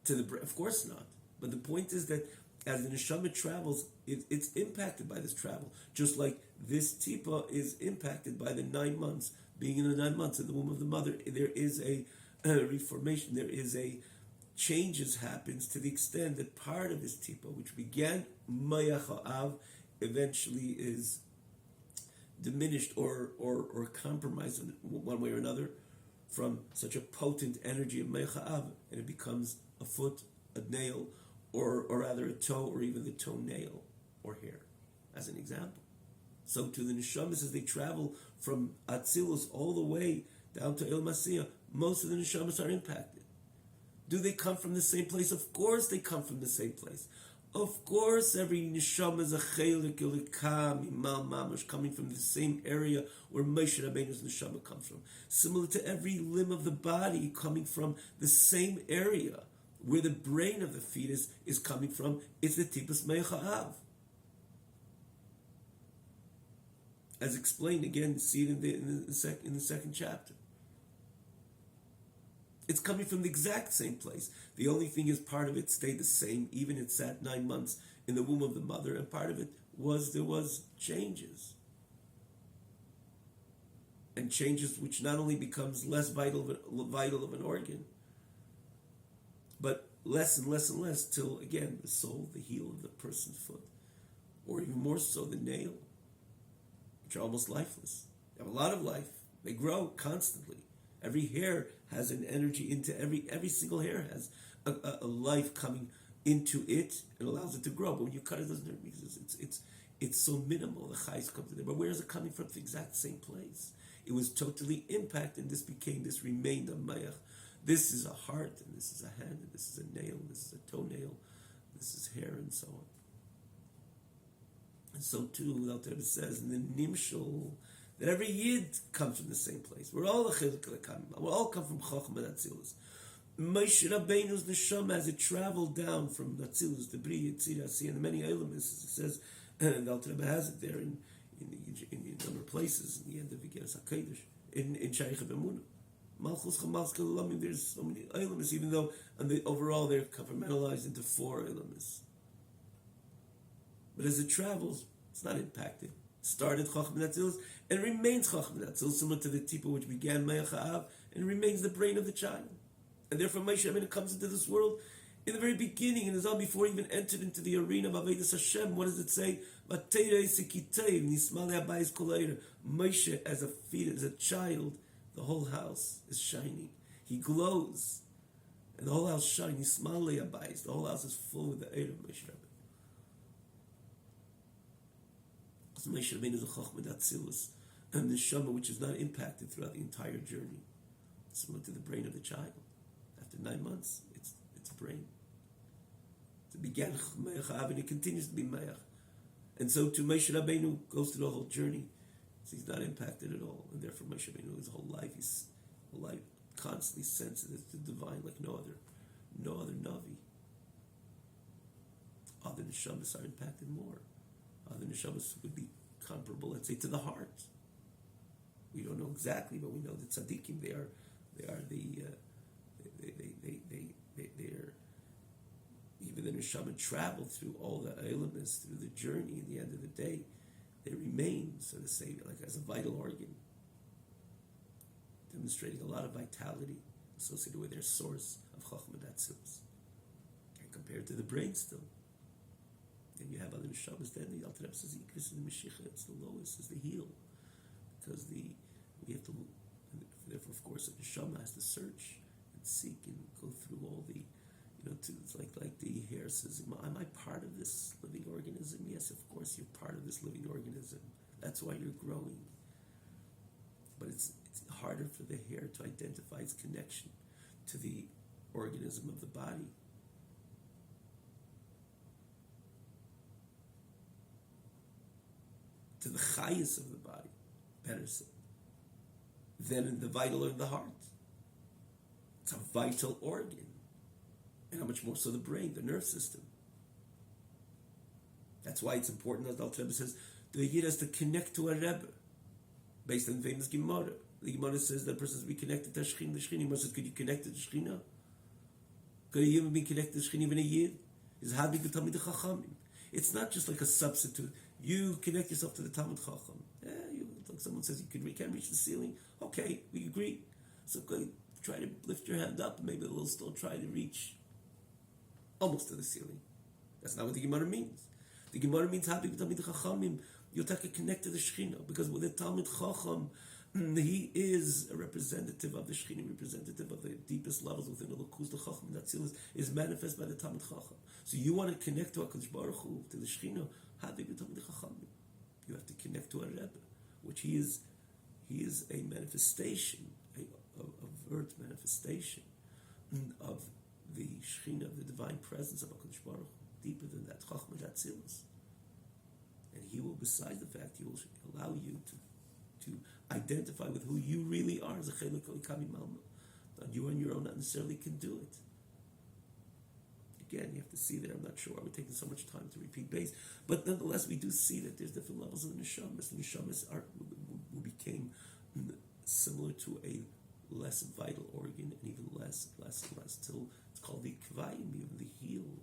to the brain? Of course not. But the point is that as the neshama travels, it's impacted by this travel. Just like this tipa is impacted by the 9 months. Being in the 9 months in the womb of the mother, there is a reformation, there is a changes happens to the extent that part of this tipa, which began mayach ha'av, eventually is diminished or compromised in one way or another from such a potent energy of mayach ha'av, and it becomes a foot, a nail, or rather a toe, or even the toenail or hair, as an example. So to the neshamas, as they travel from Atzilus all the way down to El Masiyah, most of the neshamas are impacted. Do they come from the same place? Of course they come from the same place. Of course every neshama is a chelik ilikam imal mamash, coming from the same area where Moshe Rabbeinu's neshama comes from. Similar to every limb of the body coming from the same area where the brain of the fetus is coming from. It's the tipas me'chav. As explained again, see it in the second chapter. It's coming from the exact same place. The only thing is, part of it stayed the same, even it sat 9 months in the womb of the mother, and part of it was there was changes. And changes which not only becomes less vital of an organ, but less and less and less till, again, the sole, the heel of the person's foot, or even more so, the nail, which are almost lifeless. They have a lot of life. They grow constantly. Every hair has an energy into every single hair has a life coming into it and allows it to grow. But when you cut it, it doesn't hurt because it's so minimal. The chayes come to there. But where is it coming from? The exact same place. It was totally impacted, and this remained a mayach. This is a heart, and this is a hand, and this is a nail, and this is a toenail, this is hair, and so on. And so too, Al Tereb says in the nimshul that every yid comes from the same place. We're all a chiluk lekam. We all come from Chochmah and Atzilus. Moshe Rabbeinu's neshama, as it traveled down from Atzilus, the Bri, Yitzir, Asiyah, and many elements, it says, and Al Tereb has it there in a number of places, in the end of Igeres HaKodesh, in Shaykh B'Emunah. Malchus Chamal's Kalamim, there's so many elements, even though overall they're compartmentalized into 4 elements. But as it travels, it's not impacted. It started Chochmah Atzilus and remains Chochmah Atzilus, similar to the Tipa which began Mayach Ha'av, and remains the brain of the child. And therefore Moshe Rabbeinu comes into this world, In the very beginning, in the Zohar, before he even entered into the arena of Avodas Hashem, what does it say? Moshe, as a fetus, as a child, the whole house is shining. He glows. And the whole house shines. The whole house is full with the air of Moshe Rabbeinu. So Moshe Rabbeinu is a Chochmah Atzilus, and the Neshama which is not impacted throughout the entire journey. Similar to the brain of the child. After 9 months, it's brain. It began Me'ach, and it continues to be Me'ach. And so to Moshe Rabbeinu goes through the whole journey. So he's not impacted at all. And therefore Moshe Rabbeinu, his whole life, he's constantly sensitive to the divine like no other Navi. Other Neshamas are impacted more. Other Neshamas would be comparable, let's say, to the heart. We don't know exactly, but we know that tzaddikim, they are even the neshama travel through all the elements, through the journey. In the end of the day, they remain, so to say, like as a vital organ, demonstrating a lot of vitality associated with their source of Chochmah Atzilus. And compared to the brain still. Then you have other neshamas, then the Alter Rebbe says, this is the Meshicha, it's the lowest, it's the heel. Because we have to, therefore, of course, the neshama has to search and seek and go through all the, it's like the hair says, am I part of this living organism? Yes, of course, you're part of this living organism. That's why you're growing. But it's harder for the hair to identify its connection to the organism of the body. To the chayus of the body, better said, than in the vital or in the heart. It's a vital organ. And how much more so the brain, the nerve system. That's why it's important, as the Alter Rebbe says, the Yid has to connect to a Rebbe, based on the famous Gemara. The Gemara says that a person has to be connected to Shechina. The Gemara says, could you connect to the Shechina? Could a human be connected to Shechina, even a Yid? It's not just like a substitute. You connect yourself to the Talmud Chacham. Like someone says you can't reach the ceiling. Okay, we agree. So try to lift your hand up, maybe it'll still try to reach almost to the ceiling. That's not what the Gemara means. The Gemara means happy with Talmid Chachamim. You'll take a connect to the Shechina, because with the Talmid Chacham, he is a representative of the Shechina, representative of the deepest levels within the Lukus, the Chacham, and that is manifest by the Talmid Chacham. So you want to connect to HaKadosh Baruch Hu, to the Shechina, happy with Talmid Chachamim. You have to connect to a Rebbe, which he is a manifestation, a overt manifestation of the Shechina, of the divine presence of HaKadosh Baruch Hu, deeper than that, Chochmah Atzilus. And he will, besides the fact, he will allow you to identify with who you really are as a Chelek Elikami Malma. That you on your own not necessarily can do it. Again, you have to see there, I'm not sure why we're taking so much time to repeat base, but nonetheless, we do see that there's different levels of the neshamas. The neshamas became similar to a less vital organ, and even less, till it's called the kvayim, even the heel,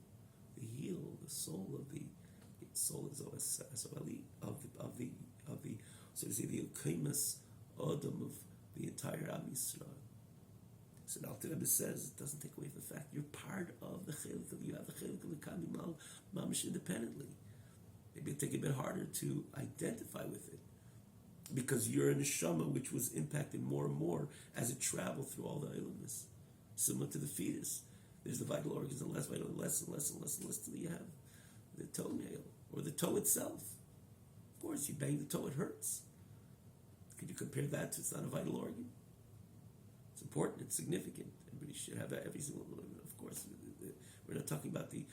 the soul of the soul is of the so to say the Ukemas Adam of the entire Am Yisrael. So the Alter Rebbe says it doesn't take away from the fact you're part of the Chelik. You have the Chelik of the Kami Mamish independently. Maybe it'll take a bit harder to identify with it, because you're a neshama which was impacted more and more as it traveled through all the elements. Similar to the fetus, there's the vital organs and less vital, less till you have the toenail or the toe itself. Of course, you bang the toe, it hurts. Could you compare that to it's not a vital organ? It's important, it's significant. Everybody should have every single one. Of course, we're not talking about the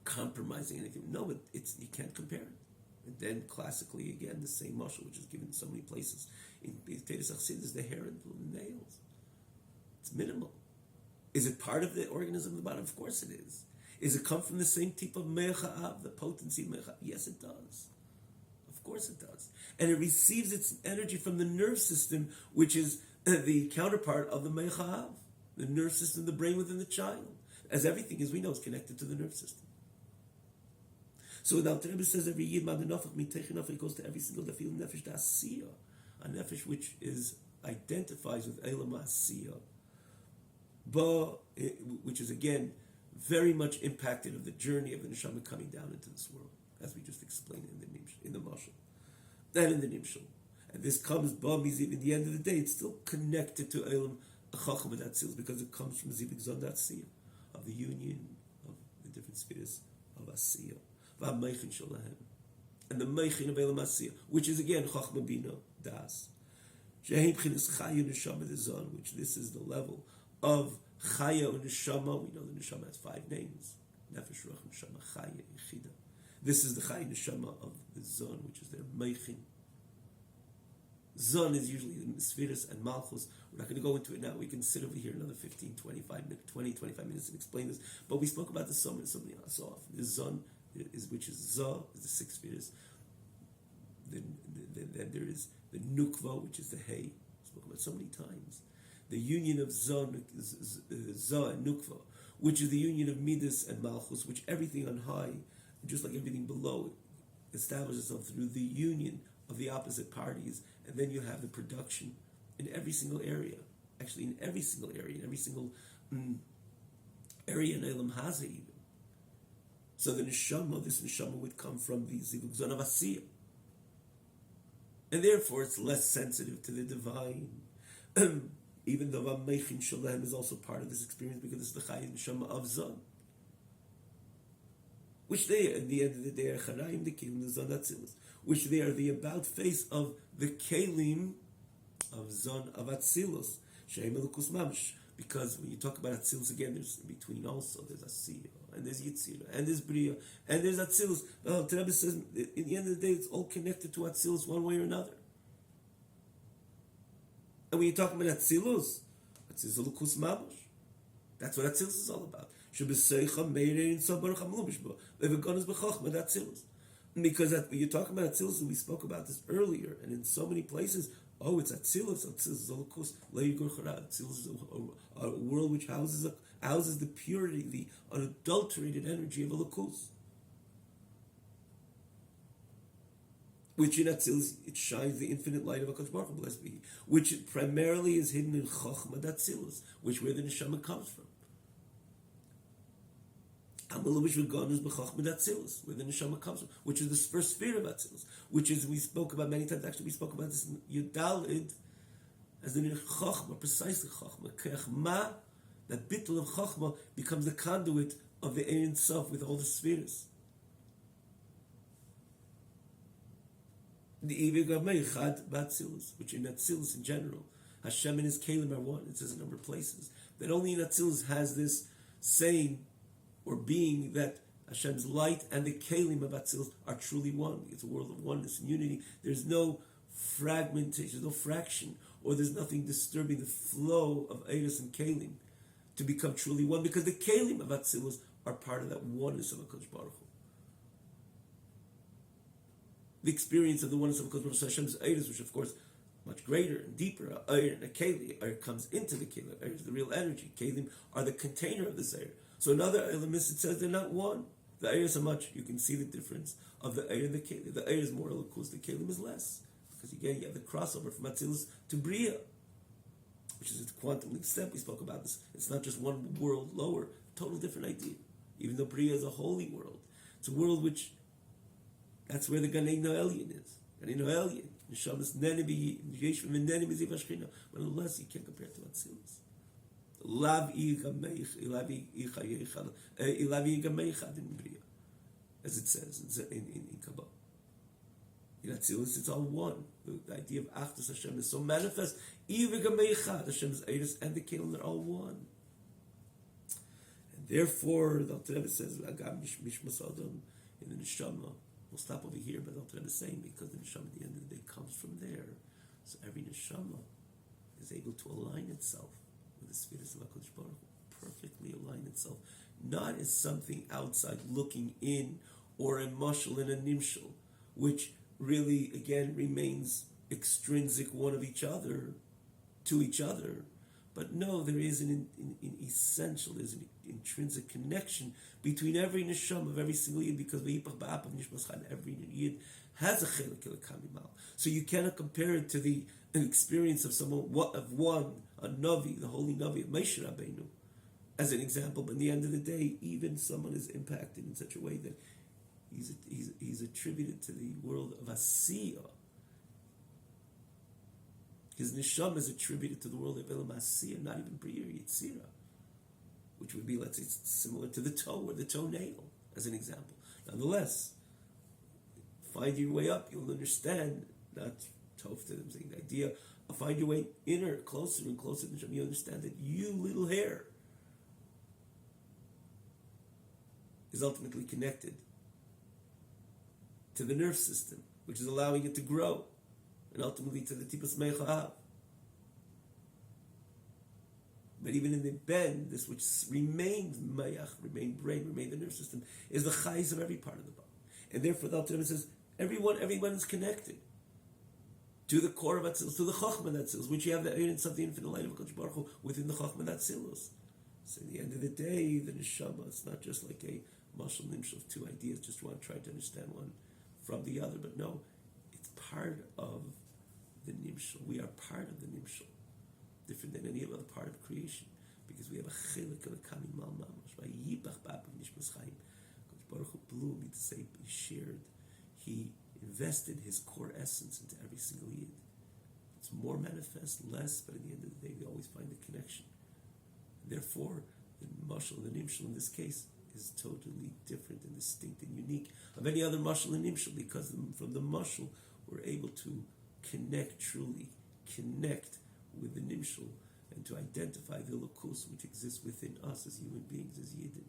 compromising anything. No, it's you can't compare it. And then classically, again, the same mashal, which is given in so many places in Teres Achsid, is the hair and the nails. It's minimal. Is it part of the organism of the body? Of course it is. Is it come from the same type of me'acha'av, the potency of me'acha'av? Yes, it does. Of course it does. And it receives its energy from the nerve system, which is the counterpart of the me'acha'av, the nerve system, the brain within the child. As everything, as we know, is connected to the nerve system. So the Alter Rebbe says every yid it goes to every single nefesh nefesh da'asiyah, a nefesh which identifies with elam asiyah, which is again very much impacted of the journey of the neshama coming down into this world, as we just explained in the mashal and in the nimshal. And this comes, in the end of the day, it's still connected to Elam Chacham and Atzilus because it comes from Zivik Zon Atziyah, of the union of the different spheres of Asiyah, V'Ameichin Shalahem, and the Meichin of Elam Asiyah, which is again Chachma Bina Das. Sheheim B'chinas Chaya Neshama Zon, which this is the level of Chaya and Neshama. We know the Neshama has 5 names: Nefesh, Ruach, Neshama, Chaya, Yechida. This is the Chaya Neshama of the Zon, which is their Meichin. Zon is usually the spheres and Malchus. We're not going to go into it now. We can sit over here another 25 minutes and explain this. But we spoke about the so often. The Zon, which is Zah, is the 6 spheres. Then there is the Nukva, which is the Hay. Spoke about so many times. The union of Zah and Nukva, which is the union of Midas and Malchus, which everything on high, just like everything below, establishes itself through the union of the opposite parties, and then you have the production in every single area. Actually, in every single area, in every single area in Elam Haza even. So the neshama, this neshama would come from the Zivug Zon of Asiyah. And therefore it's less sensitive to the divine. Even though V'Ameichin Shalem is also part of this experience because it's the Chayim Neshama of Zon. Which they, at the end of the day, are Charayim, the Kelim, the Zon Atzilus. Which they are the about face of the Kelim of Zon of Atzilus. Shehem Elukus Mamish. Because when you talk about Atzilus again, there's in between also, there's Asiyah, and there's Yitzira, and there's Bria, and there's Atzilus. Well, the Rebbe says, in the end of the day, it's all connected to Atzilus one way or another. And when you're talking about Atzilus, Atzilus Elukus Mamish. That's what Atzilus is all about. Because when you're talking about Atzilus, and we spoke about this earlier, and in so many places, it's Atzilus. Atzilus is Elokus. Atzilus is a world which houses the purity, the unadulterated energy of Elokus. Which in Atzilus, it shines the infinite light of HaKadosh Baruch Hu, blessed be He, which primarily is hidden in Chochmah Atzilus, which where the neshama comes from. Where the neshama comes from, which is the first sphere of Atzilus, which is, we spoke about many times, actually we spoke about this in Yudalid, as the Chochmah, precisely Chochmah, Kechma, that bittul of Chochmah becomes the conduit of the Ein Sof with all the spheres. The Ivig Ameichad B'Atzilus, which in Atzilus in general, Hashem and His Kelim are one. It says in a number of places that only in Atzilus has this saying or being that Hashem's light and the Kelim of Atzilus are truly one. It's a world of oneness and unity. There's no fragmentation, there's no fraction, or there's nothing disturbing the flow of Eidos and Kelim to become truly one, because the Kelim of Atzilus are part of that oneness of HaKadosh Baruch Hu. The experience of the oneness of HaKadosh Baruch Hu, Hashem's Eidos, which of course much greater and deeper, and a Kelim comes into the Kelim. Eir is the real energy. Kelim are the container of this Eir. So another element, it says they're not one. The Eir is so much, you can see the difference of the Eir and the Kelim. The Eir is more Elokus, the Kelim is less. Because again, you have the crossover from Atzilus to Bria, which is a quantum leap step. We spoke about this. It's not just one world lower, total different idea. Even though Bria is a holy world. It's a world which, that's where the Ganei Noelian is. Ganei Noelian. Neshamas Nenebi, Yeshvim and Nenebi Ziv Ashchina. But unless you can't compare it to Atzilus. As it says in Kabbalah. In Atzilus, it's all one. The idea of Achdus Hashem is so manifest. Hashem's Eidos and the Kelim are all one. And therefore, the Alter Rebbe says, in the Neshama, we'll stop over here, but the Alter Rebbe is saying, because the Neshama at the end of the day comes from there. So every Neshama is able to align itself with the spheres of HaKadosh Baruch Hu, perfectly align itself, not as something outside looking in, or a mashal and a nimshal, which really, again, remains extrinsic one of each other, to each other. But no, there is an essential, there's an intrinsic connection between every neshama of every single yid, because every yid has a chelik el-kamimal. So you cannot compare it to the experience of someone, a Navi, the holy Navi of Moshe Rabbeinu, as an example. But in the end of the day, even someone is impacted in such a way that he's attributed to the world of Asiya. His neshama is attributed to the world of Elam Asiya, not even Bria Yitzira, which would be, let's say, similar to the toe or the toenail, as an example. Nonetheless, find your way up, you'll understand, not Tofta, the idea of find your way inner, closer and closer to Neshama. You understand that you, little hair, is ultimately connected to the nerve system, which is allowing it to grow, and ultimately to the Tipas Meichav. But even in the Ben, this which remains Mayach, remained brain, remained the nerve system, is the chayes of every part of the body. And therefore the Alter Rebbe says, everyone is connected to the core of Atzilus, to the Chochmah Atzilus, which you have the evidence of the infinite light of HaKadosh Baruch Hu within the Chochmah Atzilus. So at the end of the day, the Neshama, it's not just like a mashal nimshal of two ideas, just one trying to understand one from the other, but no, it's part of the nimshal. We are part of the nimshal, different than any other part of creation, because we have a chelik of a kamim mal mamash. By yibach ba'apiv nishmas chayim, HaKadosh Baruch Hu blew me to say he shared. He invested his core essence into every single yid. It's more manifest, less, but at the end of the day, we always find the connection. Therefore, the mashal, the nimshal in this case, is totally different and distinct and unique of any other mashal and nimshal, because from the mashal, we're able to truly connect with the nimshal, and to identify the lokus which exists within us as human beings, as yidden.